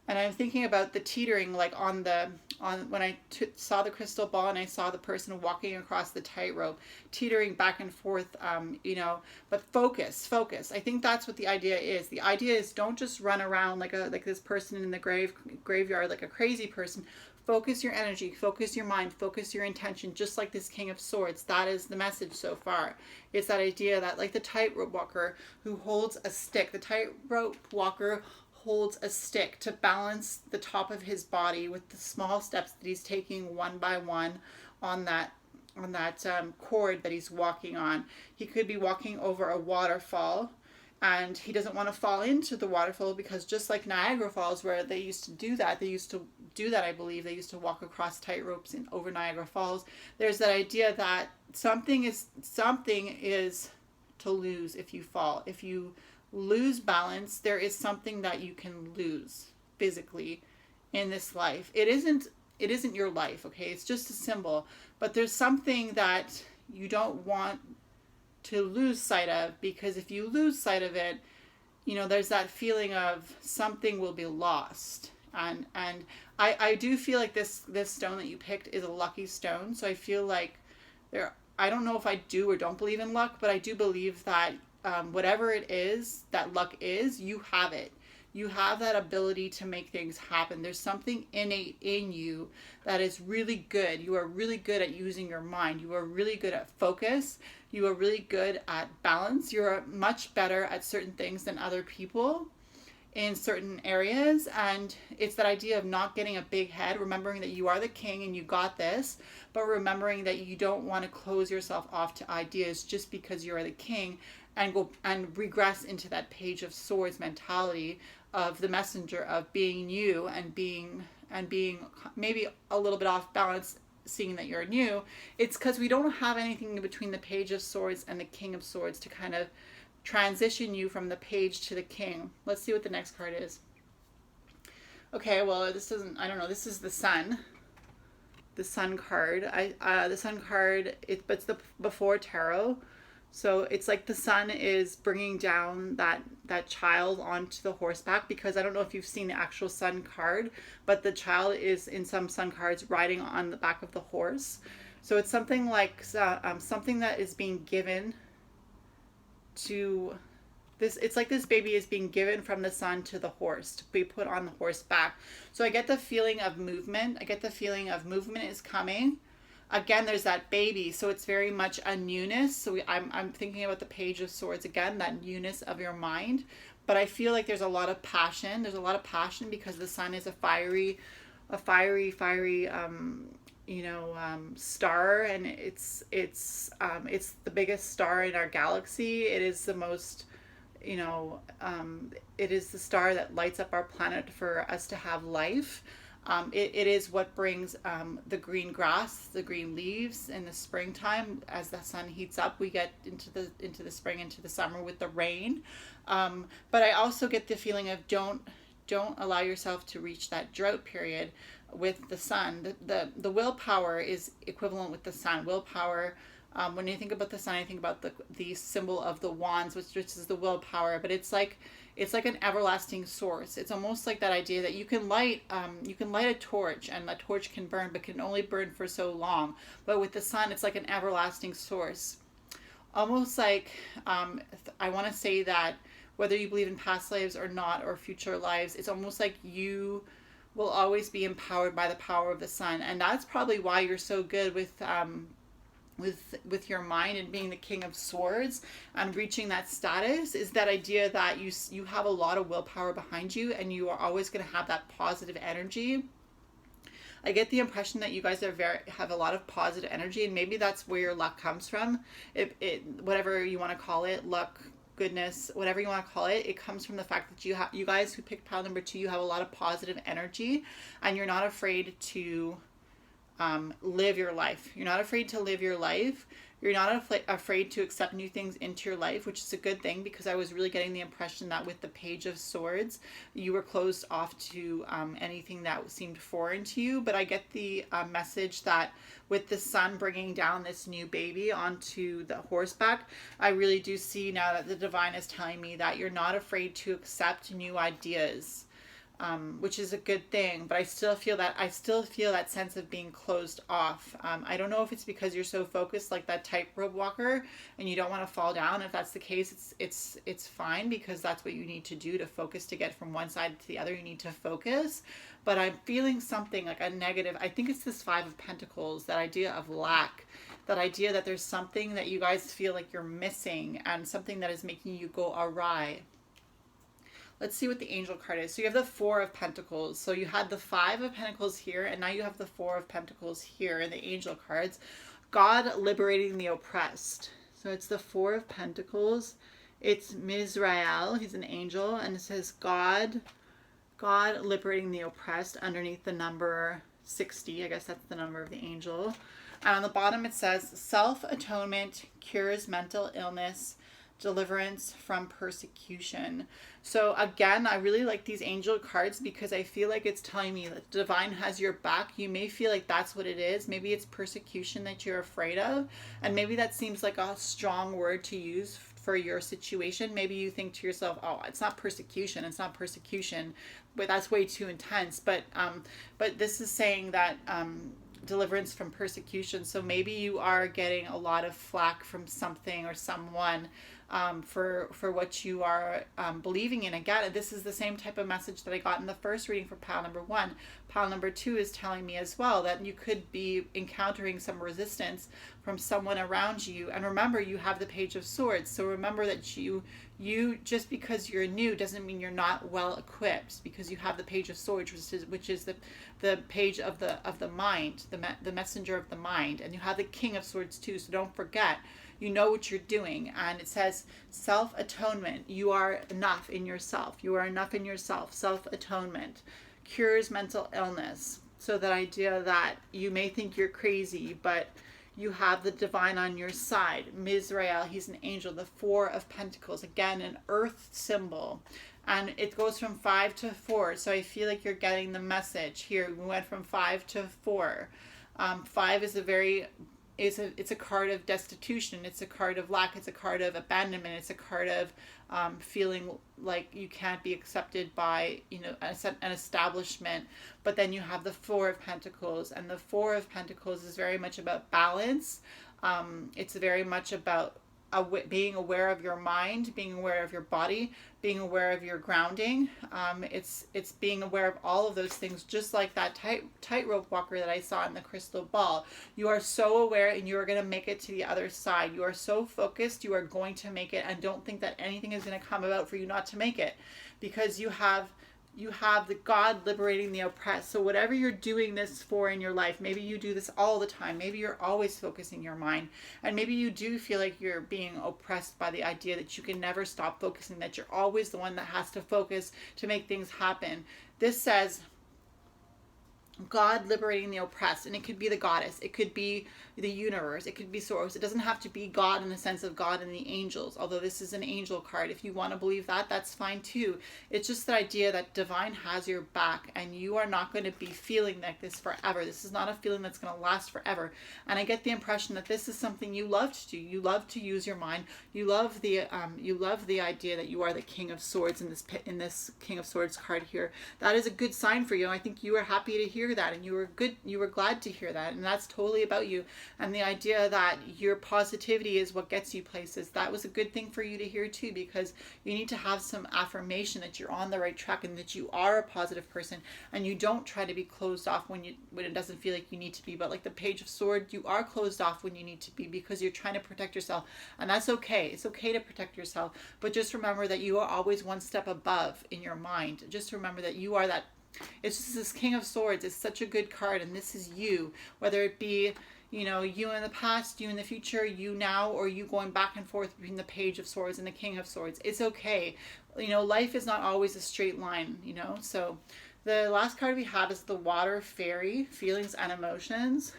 And I'm thinking about the teetering, like when I saw the crystal ball and I saw the person walking across the tightrope, teetering back and forth, you know, but focus. I think that's what the idea is. The idea is, don't just run around like this person in the graveyard, like a crazy person. Focus your energy, focus your mind, focus your intention, just like this King of Swords. That is the message so far. It's that idea that, like the tightrope walker who holds a stick, the tightrope walker holds a stick to balance the top of his body with the small steps that he's taking one by one on that cord that he's walking on. He could be walking over a waterfall, and he doesn't want to fall into the waterfall, because just like Niagara Falls, where they used to do that, I believe, they used to walk across tightropes over Niagara Falls. There's that idea that something is to lose if you fall. If you lose balance, there is something that you can lose physically in this life. It isn't your life, okay? It's just a symbol, but there's something that you don't want to lose sight of, because if you lose sight of it, you know, there's that feeling of something will be lost. And I do feel like this stone that you picked is a lucky stone. So I feel like I don't know if I do or don't believe in luck, but I do believe that whatever it is that luck is, you have it. You have that ability to make things happen. There's something innate in you that is really good. You are really good at using your mind. You are really good at focus. You are really good at balance. You're much better at certain things than other people in certain areas. And it's that idea of not getting a big head, remembering that you are the king and you got this, but remembering that you don't want to close yourself off to ideas just because you're the king and go and regress into that Page of Swords mentality of the messenger, of being new and being maybe a little bit off balance, seeing that you're new. It's because we don't have anything between the Page of Swords and the King of Swords to kind of transition you from the page to the king. Let's see what the next card is. Okay, well, this doesn't, I don't know, this is the sun. The sun card. The sun card, but it's the before tarot. So it's like the sun is bringing down that child onto the horseback, because I don't know if you've seen the actual sun card, but the child is in some sun cards riding on the back of the horse. So it's something like something that is being given to this. It's like this baby is being given from the sun to the horse to be put on the horse back. So I get the feeling of movement. I get the feeling of movement is coming. Again, there's that baby, so it's very much a newness. So I'm thinking about the Page of Swords again, that newness of your mind. But I feel like there's a lot of passion. There's a lot of passion because the sun is a fiery, star, and it's the biggest star in our galaxy. It is the most, it is the star that lights up our planet for us to have life. It is what brings the green grass, the green leaves in the springtime. As the sun heats up, we get into the spring, into the summer with the rain. But I also get the feeling of don't allow yourself to reach that drought period with the sun. The willpower is equivalent with the sun. Willpower. When you think about the sun, I think about the symbol of the wands, which is the willpower. But it's like an everlasting source. It's almost like that idea that you can light a torch, and a torch can burn, but can only burn for so long. But with the sun, it's like an everlasting source. Almost like I want to say that whether you believe in past lives or not, or future lives, it's almost like you will always be empowered by the power of the sun. And that's probably why you're so good with your mind and being the King of Swords and reaching that status, is that idea that you have a lot of willpower behind you, and you are always going to have that positive energy. I get the impression that you guys have a lot of positive energy, and maybe that's where your luck comes from. Whatever you want to call it, luck, goodness, whatever you want to call it, it comes from the fact that you guys who picked pile number 2, you have a lot of positive energy, and you're not afraid to live your life. You're not afraid to live your life. You're not afraid to accept new things into your life, which is a good thing, because I was really getting the impression that with the Page of Swords, you were closed off to anything that seemed foreign to you. But I get the message that with the sun bringing down this new baby onto the horseback, I really do see now that the divine is telling me that you're not afraid to accept new ideas. Which is a good thing, but I still feel that sense of being closed off. I don't know if it's because you're so focused, like that tightrope walker, and you don't want to fall down. If that's the case, it's fine, because that's what you need to do to focus. To get from one side to the other, you need to focus. But I'm feeling something like a negative. I think it's this 5 of Pentacles, that idea of lack, that idea that there's something that you guys feel like you're missing, and something that is making you go awry. Let's see what the angel card is. So you have the 4 of Pentacles. So you had the 5 of Pentacles here, and now you have the 4 of Pentacles here in the angel cards. God liberating the oppressed. So it's the 4 of Pentacles. It's Mizrael. He's an angel. And it says God liberating the oppressed underneath the number 60. I guess that's the number of the angel. And on the bottom it says self-atonement cures mental illness, deliverance from persecution. So again, I really like these angel cards, because I feel like it's telling me that the divine has your back. You may feel like that's what it is. Maybe it's persecution that you're afraid of, and maybe that seems like a strong word to use for your situation. Maybe you think to yourself, oh, it's not persecution, but that's way too intense. But this is saying that deliverance from persecution. So maybe you are getting a lot of flack from something or someone for what you are believing in. Again, this is the same type of message that I got in the first reading for pile number 1. Pile number 2 is telling me as well that you could be encountering some resistance from someone around you. And remember, you have the Page of Swords. So remember that you just because you're new doesn't mean you're not well equipped, because you have the Page of Swords, which is the page of the mind, the messenger of the mind, and you have the King of Swords too. So don't forget, you know what you're doing. And it says self-atonement. You are enough in yourself. You are enough in yourself. Self-atonement cures mental illness. So that idea that you may think you're crazy, but you have the divine on your side. Mizrael, he's an angel. The Four of Pentacles, again, an earth symbol. And it goes from 5 to 4. So I feel like you're getting the message here. We went from 5 to 4. 5 is it's a card of destitution. It's a card of lack. It's a card of abandonment. It's a card of feeling like you can't be accepted by, you know, an establishment. But then you have the Four of Pentacles, and the Four of Pentacles is very much about balance. It's very much about being aware of your mind, being aware of your body, being aware of your grounding. It's being aware of all of those things, just like that tightrope walker that I saw in the crystal ball. You are so aware, and you are going to make it to the other side. You are so focused, you are going to make it, and don't think that anything is going to come about for you not to make it, because you have the God liberating the oppressed. So whatever you're doing this for in your life, maybe you do this all the time. Maybe you're always focusing your mind. And maybe you do feel like you're being oppressed by the idea that you can never stop focusing, that you're always the one that has to focus to make things happen. This says God liberating the oppressed, and it could be the goddess, it could be the universe, it could be source. It doesn't have to be God in the sense of God and the angels, although this is an angel card. If you want to believe that, that's fine too. It's just the idea that divine has your back, and you are not going to be feeling like this forever. This is not a feeling that's going to last forever. And I get the impression that this is something you love to do. You love to use your mind. You love the idea that you are the King of Swords in this King of Swords card here. That is a good sign for you. I think you are happy to hear that, and you were glad to hear that, and that's totally about you. And the idea that your positivity is what gets you places, that was a good thing for you to hear too, because you need to have some affirmation that you're on the right track, and that you are a positive person, and you don't try to be closed off when it doesn't feel like you need to be. But like the Page of Swords, you are closed off when you need to be, because you're trying to protect yourself, and that's okay. It's okay to protect yourself, but just remember that you are always one step above in your mind. Just remember that you are that. It's just this King of Swords is such a good card, and this is you, whether it be, you know, you in the past, you in the future, you now, or you going back and forth between the Page of Swords and the King of Swords. It's okay. You know, life is not always a straight line, you know. So the last card we have is the Water Fairy, Feelings and Emotions.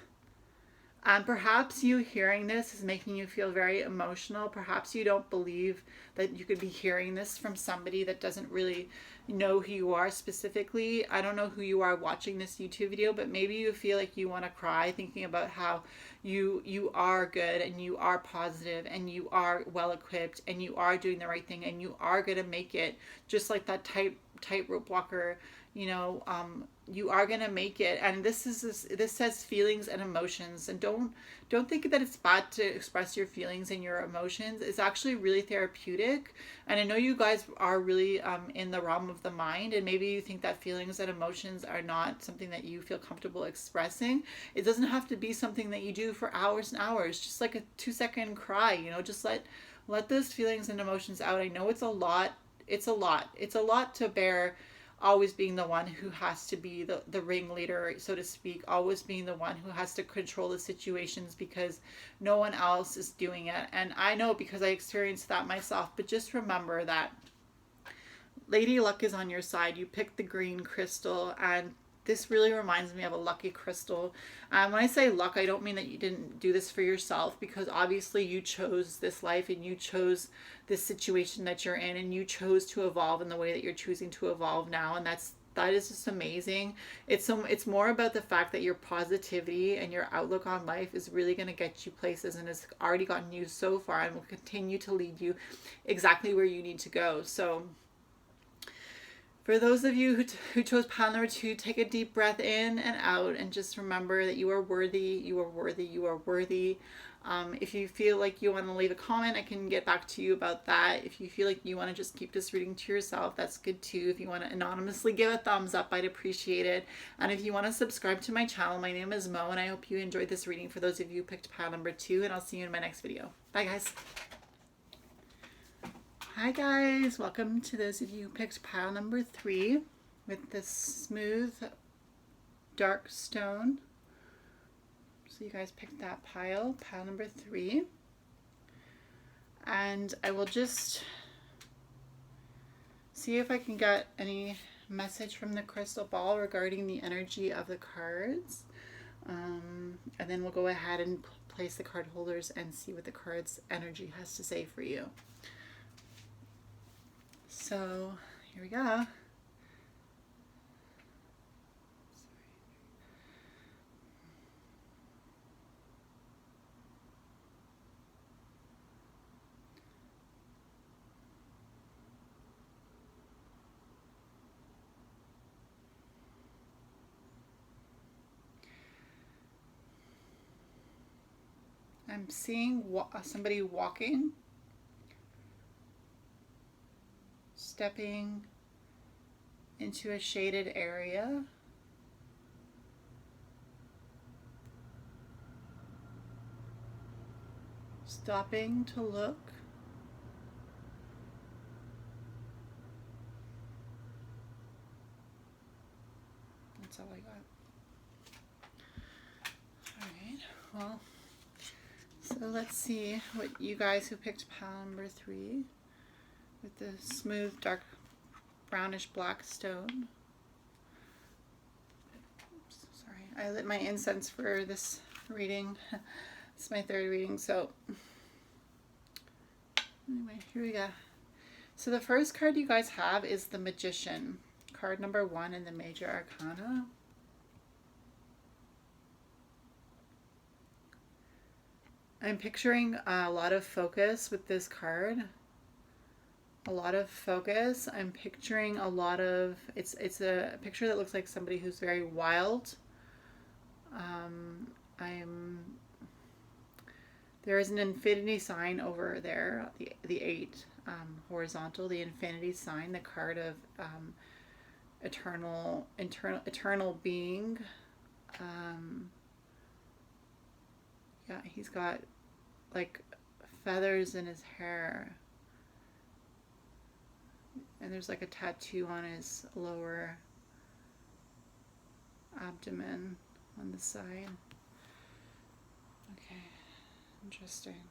And perhaps you hearing this is making you feel very emotional. Perhaps you don't believe that you could be hearing this from somebody that doesn't really know who you are specifically. I don't know who you are watching this YouTube video, but maybe you feel like you want to cry thinking about how you are good, and you are positive, and you are well equipped, and you are doing the right thing, and you are going to make it, just like that tightrope walker. You know, you are going to make it. And this says feelings and emotions. And don't think that it's bad to express your feelings and your emotions. It's actually really therapeutic. And I know you guys are really in the realm of the mind, and maybe you think that feelings and emotions are not something that you feel comfortable expressing. It doesn't have to be something that you do for hours and hours, just like a 2-second cry, you know, just let those feelings and emotions out. I know it's a lot. It's a lot to bear, always being the one who has to be the ringleader, so to speak, always being the one who has to control the situations because no one else is doing it. And I know, because I experienced that myself. But just remember that Lady Luck is on your side. You picked the green crystal, and this really reminds me of a lucky crystal. When I say luck, I don't mean that you didn't do this for yourself, because obviously you chose this life, and you chose this situation that you're in, and you chose to evolve in the way that you're choosing to evolve now. And that is just amazing. It's more about the fact that your positivity and your outlook on life is really going to get you places, and has already gotten you so far, and will continue to lead you exactly where you need to go. So for those of you who chose pile number 2, take a deep breath in and out, and just remember that you are worthy, you are worthy, you are worthy. If you feel like you want to leave a comment, I can get back to you about that. If you feel like you want to just keep this reading to yourself, that's good too. If you want to anonymously give a thumbs up, I'd appreciate it. And if you want to subscribe to my channel, my name is Mauh, and I hope you enjoyed this reading for those of you who picked pile number 2, and I'll see you in my next video. Bye, guys. Hi guys, welcome to those of you who picked pile number 3 with this smooth dark stone. So you guys picked that pile number 3. And I will just see if I can get any message from the crystal ball regarding the energy of the cards. And then we'll go ahead and place the card holders and see what the card's energy has to say for you. So here we go. I'm seeing somebody walking, stepping into a shaded area, stopping to look. That's all I got. All right, well, so let's see what you guys who picked pile number 3 with the smooth, dark, brownish black stone. Oops, sorry, I lit my incense for this reading. It's my 3rd reading, so anyway, here we go. So the first card you guys have is the Magician, card number 1 in the Major Arcana. I'm picturing a lot of focus with this card. A lot of focus. I'm picturing a lot of, it's a picture that looks like somebody who's very wild. There is an infinity sign over there, the 8 horizontal, the infinity sign, the card of eternal being. Yeah, he's got like feathers in his hair, and there's like a tattoo on his lower abdomen on the side. Okay, interesting.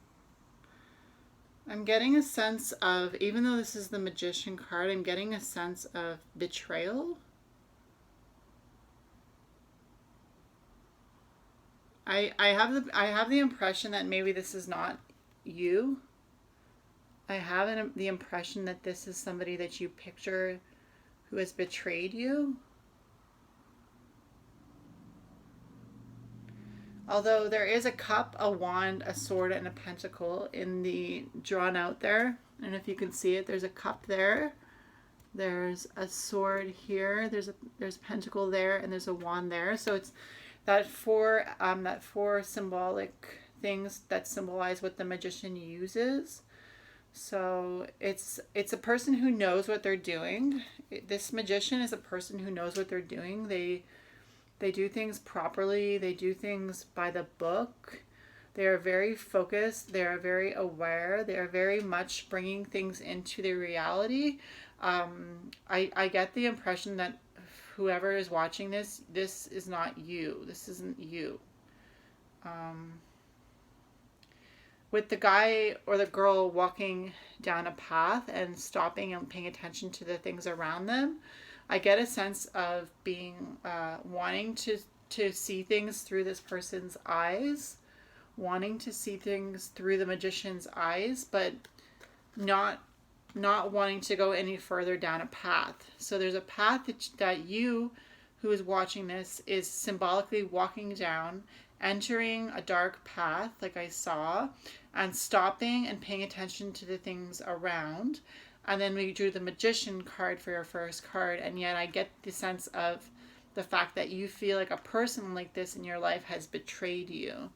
I'm getting a sense of, even though this is the Magician card, I'm getting a sense of betrayal. I have the impression that maybe this is not you. I have the impression that this is somebody that you picture who has betrayed you. Although there is a cup, a wand, a sword, and a pentacle in the drawn out there. And if you can see it, there's a cup there. There's a sword here. There's a pentacle there, and there's a wand there. So it's that four symbolic things that symbolize what the Magician uses. So it's a person who knows what they're doing. This Magician is a person who knows what they're doing. They do things properly. They do things by the book. They are very focused. They are very aware. They are very much bringing things into their reality. I get the impression that whoever is watching this is not you. This isn't you. With the guy or the girl walking down a path and stopping and paying attention to the things around them, I get a sense of being wanting to see things through this person's eyes, wanting to see things through the Magician's eyes, but not wanting to go any further down a path. So there's a path that you, who is watching this, is symbolically walking down, entering a dark path like I saw, and stopping and paying attention to the things around. And then we drew the Magician card for your first card, and yet I get the sense of the fact that you feel like a person like this in your life has betrayed you.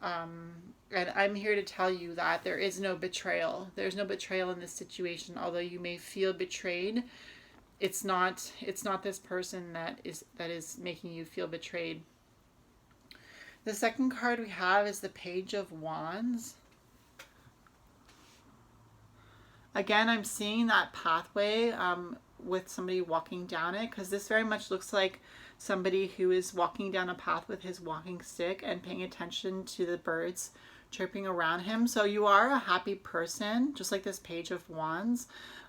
And I'm here to tell you that there is no betrayal. There's no betrayal in this situation. Although you may feel betrayed, it's not this person that is making you feel betrayed. The second card we have is the Page of Wands. Again, I'm seeing that pathway with somebody walking down it, because this very much looks like somebody who is walking down a path with his walking stick and paying attention to the birds chirping around him. So you are a happy person, just like this Page of Wands.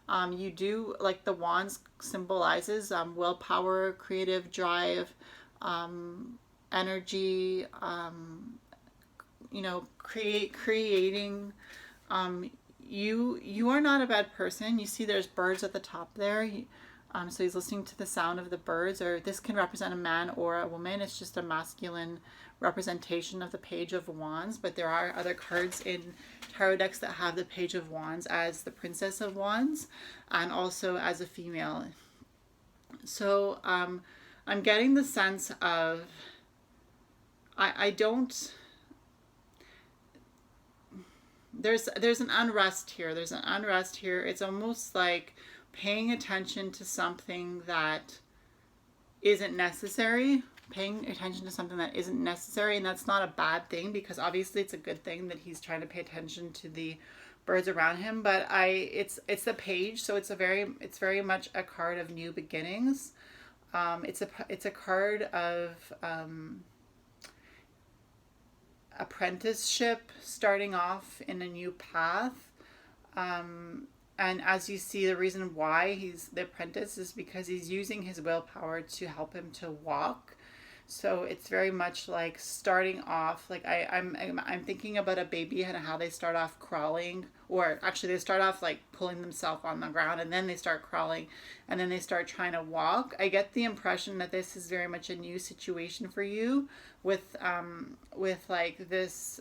You do, like the wands symbolizes willpower, creative drive, energy, you know, creating. You are not a bad person. You see there's birds at the top there. So he's listening to the sound of the birds, or this can represent a man or a woman. It's just a masculine representation of the Page of Wands, but there are other cards in tarot decks that have the Page of Wands as the Princess of Wands and also as a female. So I'm getting the sense of, I don't, there's an unrest here. There's an unrest here. It's almost like paying attention to something that isn't necessary. Paying attention to something that isn't necessary, and that's not a bad thing, because obviously it's a good thing that he's trying to pay attention to the birds around him. But it's the Page, so it's very much a card of new beginnings. It's a card of apprenticeship, starting off in a new path. And as you see, the reason why he's the apprentice is because he's using his willpower to help him to walk. So it's very much like starting off, like I'm thinking about a baby and how they start off crawling, or actually they start off like pulling themselves on the ground, and then they start crawling, and then they start trying to walk. I get the impression that this is very much a new situation for you with like this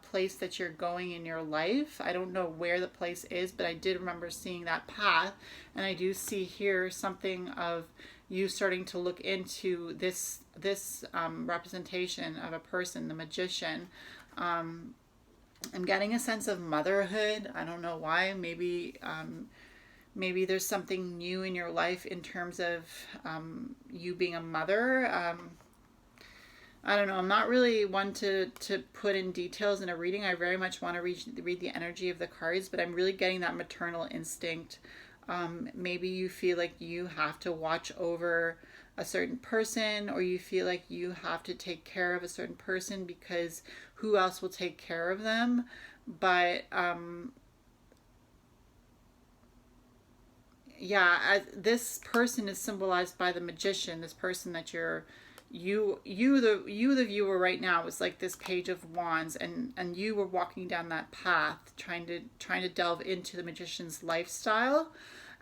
place that you're going in your life. I don't know where the place is, but I did remember seeing that path, and I do see here something of you starting to look into this representation of a person, the Magician. I'm getting a sense of motherhood. I don't know why. Maybe there's something new in your life in terms of you being a mother. I don't know. I'm not really one to put in details in a reading. I very much want to read the energy of the cards, but I'm really getting that maternal instinct. Maybe you feel like you have to watch over a certain person, or you feel like you have to take care of a certain person because who else will take care of them? But yeah, this person is symbolized by the Magician. This person that the viewer right now is like this Page of Wands, and you were walking down that path trying to delve into the Magician's lifestyle.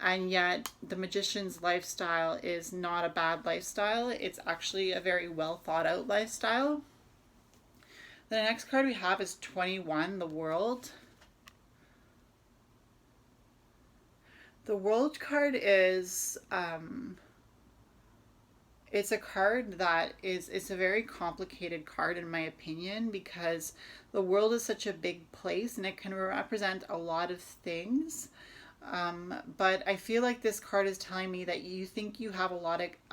And yet the Magician's lifestyle is not a bad lifestyle. It's actually a very well thought out lifestyle. The next card we have is 21, the World. The World card is it's a card that it's a very complicated card in my opinion, because the world is such a big place and it can represent a lot of things. But I feel like this card is telling me that you think you have a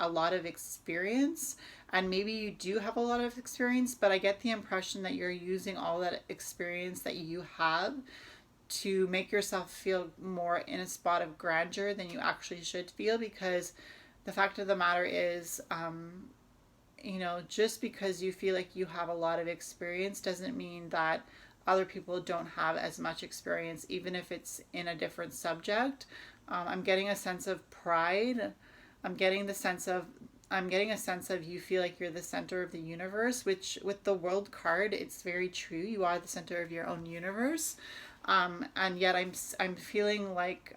lot of experience, and maybe you do have a lot of experience, but I get the impression that you're using all that experience that you have to make yourself feel more in a spot of grandeur than you actually should feel, because the fact of the matter is, you know, just because you feel like you have a lot of experience doesn't mean that other people don't have as much experience, even if it's in a different subject. I'm getting a sense of pride. I'm getting a sense of you feel like you're the center of the universe, which with the World card, it's very true. You are the center of your own universe. And yet I'm feeling like,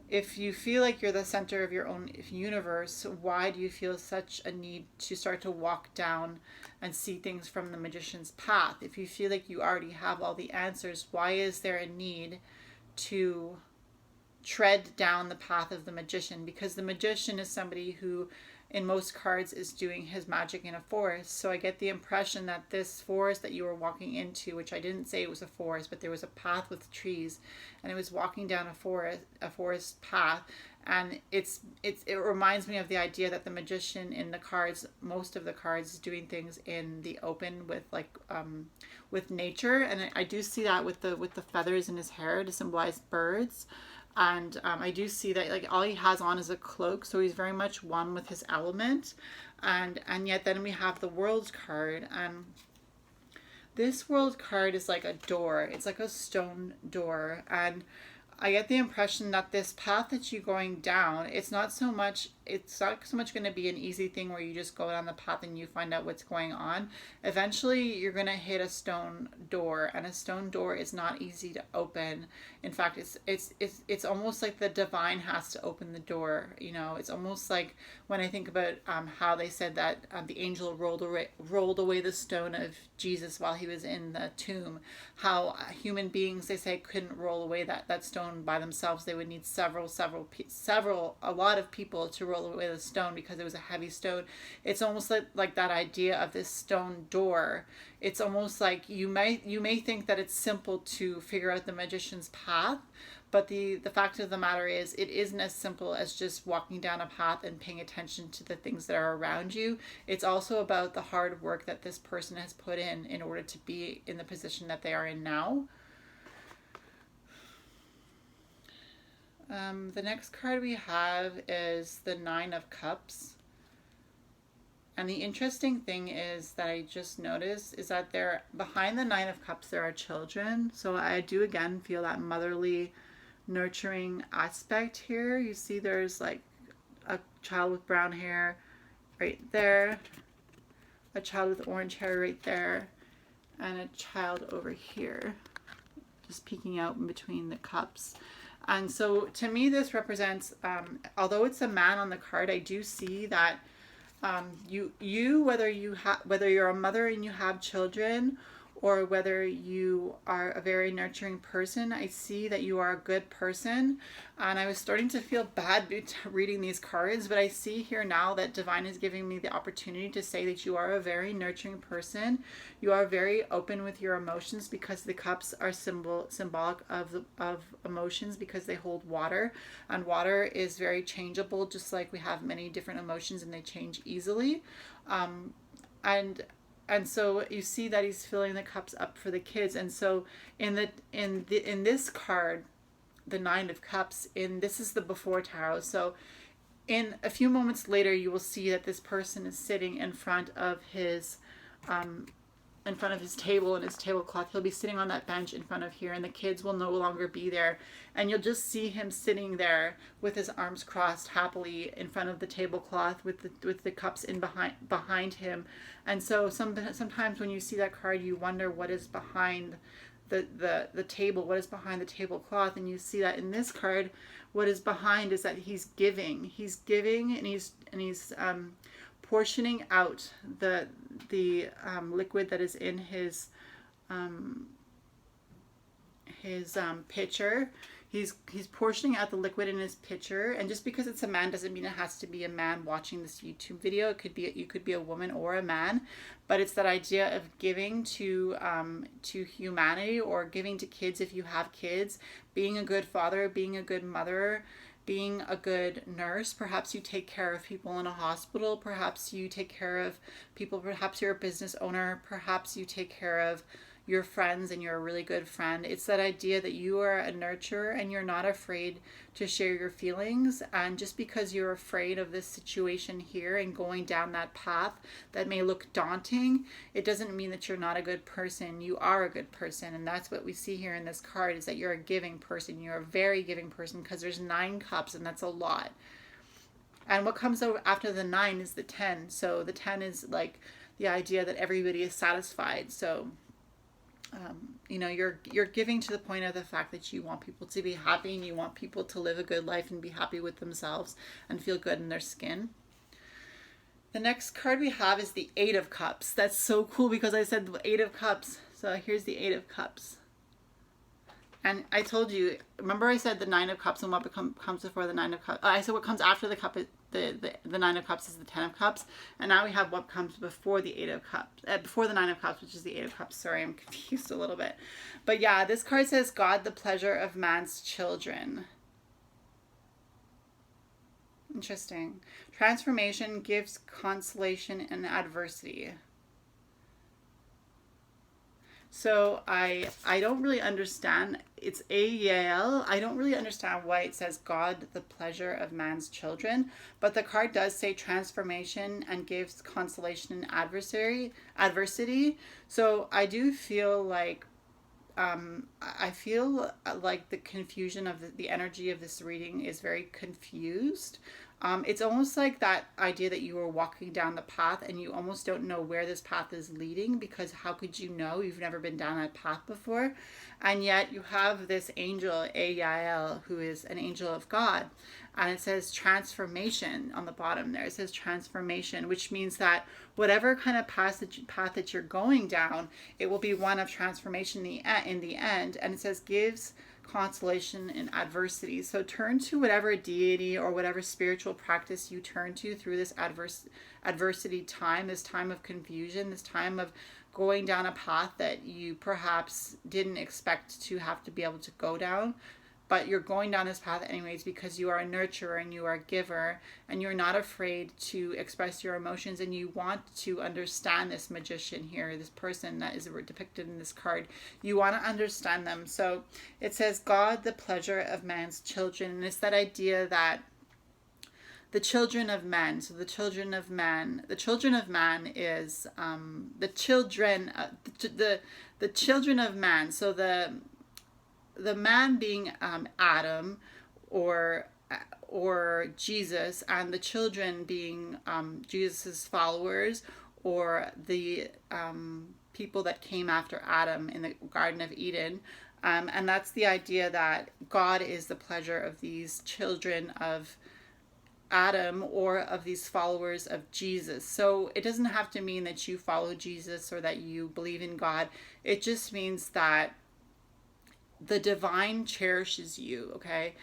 if you feel like you're the center of your own universe, why do you feel such a need to start to walk down and see things from the Magician's path? If you feel like you already have all the answers, why is there a need to tread down the path of the Magician? Because the Magician is somebody who in most cards is doing his magic in a forest. So I get the impression that this forest that you were walking into, which I didn't say it was a forest, but there was a path with trees, and it was walking down a forest path. And it reminds me of the idea that the Magician in the cards, most of the cards, is doing things in the open with with nature. And I do see that with the feathers in his hair to symbolize birds. And I do see that like all he has on is a cloak, so he's very much one with his element. And yet then we have the World card, and this World card is like a door. It's like a stone door, and I get the impression that this path that you're going down, it's not so much going to be an easy thing where you just go down the path and you find out what's going on. Eventually you're going to hit a stone door, and a stone door is not easy to open. In fact, it's almost like the divine has to open the door. You know, it's almost like when I think about how they said that the angel rolled away the stone of Jesus while he was in the tomb, how human beings, they say, couldn't roll away that stone by themselves. They would need a lot of people to roll away the stone because it was a heavy stone. It's almost like that idea of this stone door. It's almost like you may think that it's simple to figure out the magician's path, but the fact of the matter is, it isn't as simple as just walking down a path and paying attention to the things that are around you. It's also about the hard work that this person has put in order to be in the position that they are in now. The next card we have is the Nine of Cups. And the interesting thing is that I just noticed is that behind the Nine of Cups there are children. So I do again feel that motherly, nurturing aspect here. You see there's like a child with brown hair right there, a child with orange hair right there, and a child over here just peeking out in between the cups. And so to me this represents, although it's a man on the card, I do see that whether you're a mother and you have children, or whether you are a very nurturing person, I see that you are a good person. And I was starting to feel bad reading these cards, but I see here now that Divine is giving me the opportunity to say that you are a very nurturing person. You are very open with your emotions, because the cups are symbolic of emotions, because they hold water, and water is very changeable, just like we have many different emotions and they change easily. And so you see that he's filling the cups up for the kids. And so in this card, the Nine of Cups, this is the before tarot. So in a few moments later, you will see that this person is sitting in front of his table and his tablecloth. He'll be sitting on that bench in front of here, and the kids will no longer be there. And you'll just see him sitting there with his arms crossed happily in front of the tablecloth with the cups in behind him. And so sometimes when you see that card, you wonder what is behind the table, what is behind the tablecloth. And you see that in this card, what is behind is that he's giving, and he's portioning out the liquid that is in his pitcher. He's portioning out the liquid in his pitcher, and just because it's a man doesn't mean it has to be a man watching this YouTube video. You could be a woman or a man, but it's that idea of giving to humanity, or giving to kids if you have kids, being a good father, being a good mother, being a good nurse. Perhaps you take care of people in a hospital, perhaps you take care of people, perhaps you're a business owner, perhaps you take care of your friends and you're a really good friend. It's that idea that you are a nurturer and you're not afraid to share your feelings. And just because you're afraid of this situation here and going down that path that may look daunting, it doesn't mean that you're not a good person. You are a good person, and that's what we see here in this card, is that you're a giving person. You're a very giving person, because there's 9 cups, and that's a lot. And what comes over after the 9 is the 10. So the 10 is like the idea that everybody is satisfied. So you're giving to the point of the fact that you want people to be happy, and you want people to live a good life and be happy with themselves and feel good in their skin. The next card we have is the 8 of Cups. That's so cool, because I said the 8 of Cups. So here's the 8 of Cups. And I told you, remember I said the 9 of Cups and what comes before the 9 of Cups. I said what comes after the cup, the 9 of Cups is the 10 of Cups. And now we have what comes before the 8 of Cups, before the 9 of Cups, which is the 8 of Cups. Sorry, I'm confused a little bit. But yeah, this card says, God, the pleasure of man's children. Interesting. Transformation gives consolation in adversity. So I don't really understand. It's A-L. I don't really understand why it says God, the pleasure of man's children. But the card does say transformation and gives consolation in adversity. So I do feel like I feel like the confusion of the energy of this reading is very confused. It's almost like that idea that you are walking down the path and you almost don't know where this path is leading, because how could you know? You've never been down that path before. And yet you have this angel, Ayael, who is an angel of God. And it says transformation on the bottom there. It says transformation, which means that whatever kind of path that you're going down, it will be one of transformation in the end. And it says gives consolation in adversity. So turn to whatever deity or whatever spiritual practice you turn to through this adversity time, this time of confusion, this time of going down a path that you perhaps didn't expect to have to be able to go down. But you're going down this path anyways because you are a nurturer and you are a giver, and you're not afraid to express your emotions, and you want to understand this magician here, this person that is depicted in this card. You want to understand them. So it says, God, the pleasure of man's children. And it's that idea that the children of men, so the children of man is the children of man. So the man being Adam or Jesus, and the children being Jesus's followers, or the people that came after Adam in the Garden of Eden. And that's the idea that God is the pleasure of these children of Adam or of these followers of Jesus. So it doesn't have to mean that you follow Jesus or that you believe in God. It just means that the divine cherishes you, okay?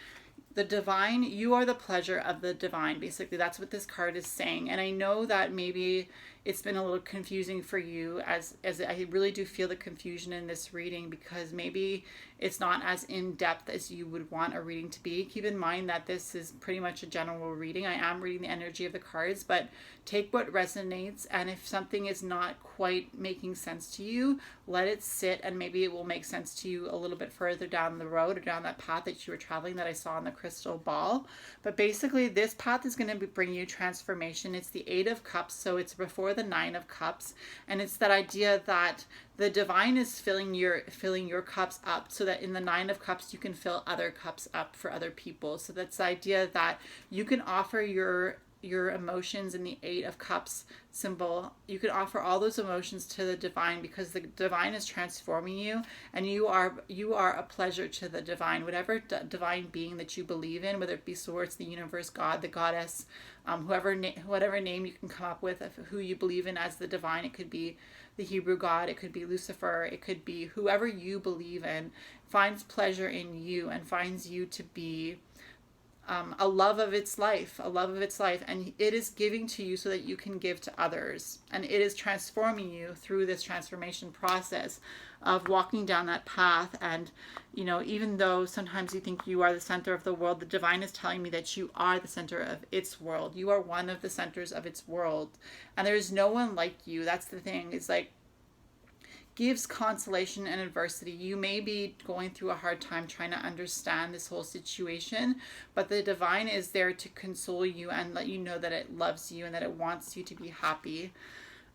The divine, you are the pleasure of the divine. Basically, that's what this card is saying. And I know that maybe it's been a little confusing for you, as I really do feel the confusion in this reading, because maybe it's not as in-depth as you would want a reading to be. Keep in mind that this is pretty much a general reading. I am reading the energy of the cards, but take what resonates, and if something is not quite making sense to you, let it sit, and maybe it will make sense to you a little bit further down the road, or down that path that you were traveling that I saw in the crystal ball. But basically, this path is going to bring you transformation. It's the 8 of Cups, so it's before the 9 of Cups, and it's that idea that the divine is filling your cups up, so that in the 9 of Cups you can fill other cups up for other people. So that's the idea that you can offer your emotions in the 8 of Cups symbol. You can offer all those emotions to the divine, because the divine is transforming you, and you are a pleasure to the divine, whatever divine being that you believe in, whether it be source, the universe, God, the goddess, whatever name you can come up with of who you believe in as the divine. It could be the Hebrew God, it could be Lucifer, it could be whoever you believe in, finds pleasure in you and finds you to be a love of its life, and it is giving to you so that you can give to others, and it is transforming you through this transformation process of walking down that path. And even though sometimes you think you are the center of the world, the divine is telling me that you are the center of its world. You are one of the centers of its world, and there is no one like you. That's the thing. It's like, gives consolation in adversity. You may be going through a hard time trying to understand this whole situation, but the divine is there to console you and let you know that it loves you and that it wants you to be happy.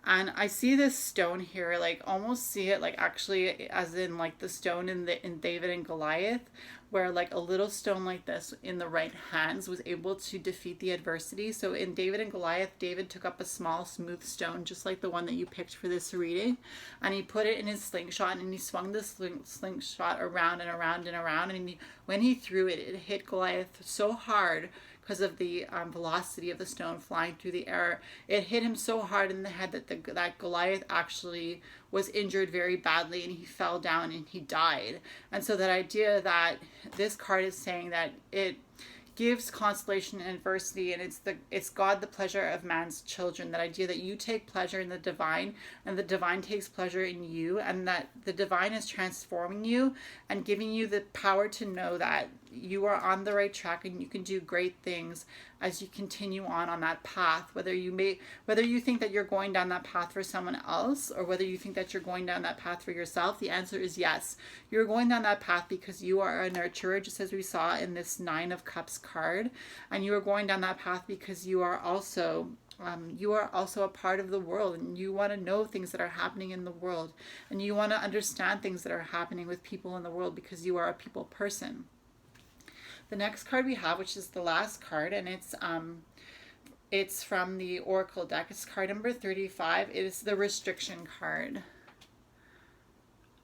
And I see this stone here, like almost see it like actually as in like the stone in David and Goliath, where like a little stone like this in the right hands was able to defeat the adversity. So in David and Goliath, David took up a small smooth stone, just like the one that you picked for this reading, and he put it in his slingshot, and he swung the slingshot around and around and around, and when he threw it, it hit Goliath so hard because of the velocity of the stone flying through the air. It hit him so hard in the head that Goliath actually was injured very badly, and he fell down and he died. And so that idea that this card is saying that it gives consolation in adversity, and it's God, the pleasure of man's children. That idea that you take pleasure in the divine, and the divine takes pleasure in you, and that the divine is transforming you and giving you the power to know that you are on the right track and you can do great things as you continue on that path. Whether you think that you're going down that path for someone else, or whether you think that you're going down that path for yourself, the answer is yes. You're going down that path because you are a nurturer, just as we saw in this Nine of Cups card, and you are going down that path because you are also a part of the world, and you want to know things that are happening in the world, and you want to understand things that are happening with people in the world because you are a people person. The next card we have, which is the last card, and it's from the Oracle deck. It's card number 35. It is the restriction card.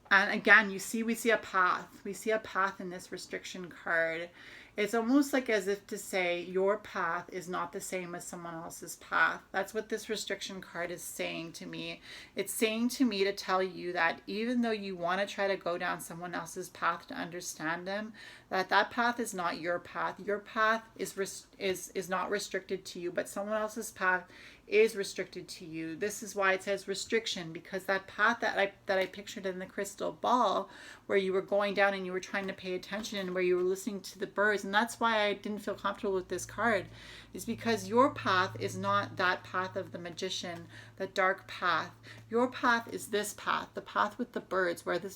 And again, we see a path. We see a path in this restriction card. It's almost like as if to say your path is not the same as someone else's path. That's what this restriction card is saying to me. It's saying to me to tell you that even though you want to try to go down someone else's path to understand them, that path is not your path. Your path is not restricted to you, but someone else's path is restricted to you. This is why it says restriction, because that path that I pictured in the crystal ball, where you were going down and you were trying to pay attention and where you were listening to the birds, and that's why I didn't feel comfortable with this card, is because your path is not that path of the magician, the dark path. Your path is this path, the path with the birds, where the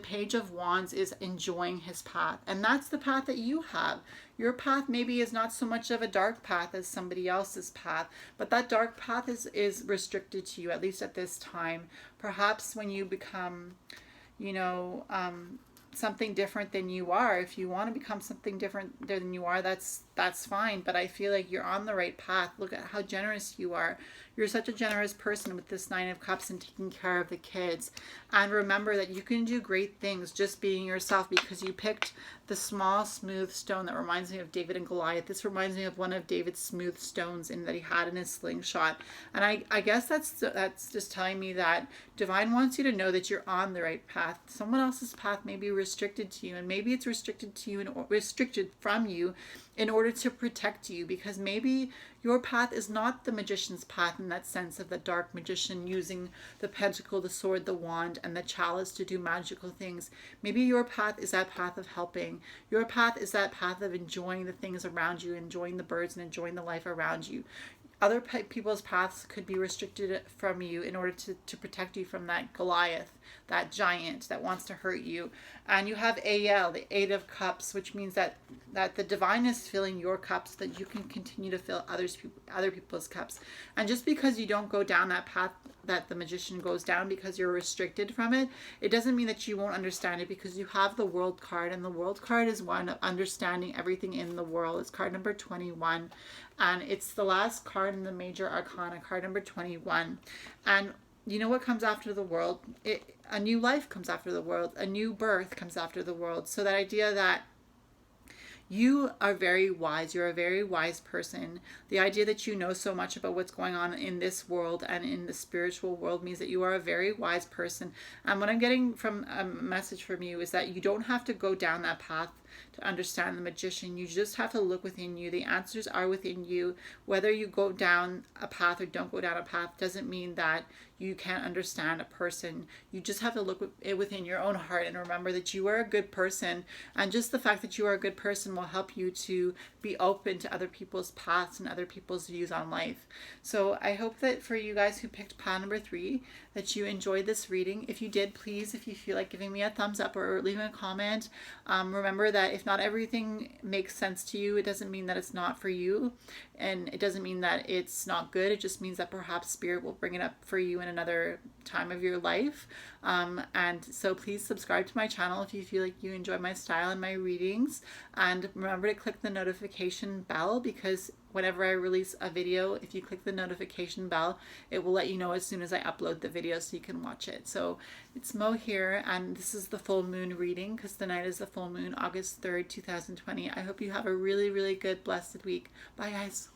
Page of Wands is enjoying his path. And that's the path that you have. Your path maybe is not so much of a dark path as somebody else's path, but that dark path is restricted to you, at least at this time. Perhaps when you become, something different than you are, if you want to become something different than you are, that's fine. But I feel like you're on the right path. Look at how generous you are. You're such a generous person with this Nine of Cups and taking care of the kids. And remember that you can do great things just being yourself, because you picked the small smooth stone that reminds me of David and Goliath. This reminds me of one of David's smooth stones that he had in his slingshot. And I guess that's just telling me that Divine wants you to know that you're on the right path. Someone else's path may be restricted to you, and maybe it's restricted to you and restricted from you in order to protect you, because maybe your path is not the magician's path in that sense of the dark magician using the pentacle, the sword, the wand, and the chalice to do magical things. Maybe your path is that path of helping. Your path is that path of enjoying the things around you, enjoying the birds and enjoying the life around you. Other people's paths could be restricted from you in order to protect you from that Goliath, that giant that wants to hurt you. And you have AL, the Eight of Cups, which means that the divine is filling your cups so that you can continue to fill other people's cups. And just because you don't go down that path that the magician goes down because you're restricted from it, it doesn't mean that you won't understand it, because you have the World card, and the World card is one of understanding everything in the world. It's card number 21, and it's the last card in the Major Arcana, card number 21. And you know what comes after the world? A new life comes after the world. A new birth comes after the world. So that idea that you are very wise. You're a very wise person. The idea that you know so much about what's going on in this world and in the spiritual world means that you are a very wise person. And what I'm getting from a message from you is that you don't have to go down that path to understand the magician. You just have to look within you. The answers are within you. Whether you go down a path or don't go down a path doesn't mean that you can't understand a person. You just have to look within your own heart and remember that you are a good person. And just the fact that you are a good person will help you to be open to other people's paths and other people's views on life. So I hope that for you guys who picked pile number 3, that you enjoyed this reading. If you did, please, if you feel like giving me a thumbs up or leaving a comment, remember that if not everything makes sense to you, it doesn't mean that it's not for you. And it doesn't mean that it's not good. It just means that perhaps Spirit will bring it up for you in another time of your life. And so please subscribe to my channel if you feel like you enjoy my style and my readings. And remember to click the notification bell, because whenever I release a video, if you click the notification bell, it will let you know as soon as I upload the video so you can watch it. So it's Mauh here, and this is the full moon reading, because tonight is the full moon, August 3rd, 2020. I hope you have a really, really good, blessed week. Bye, guys.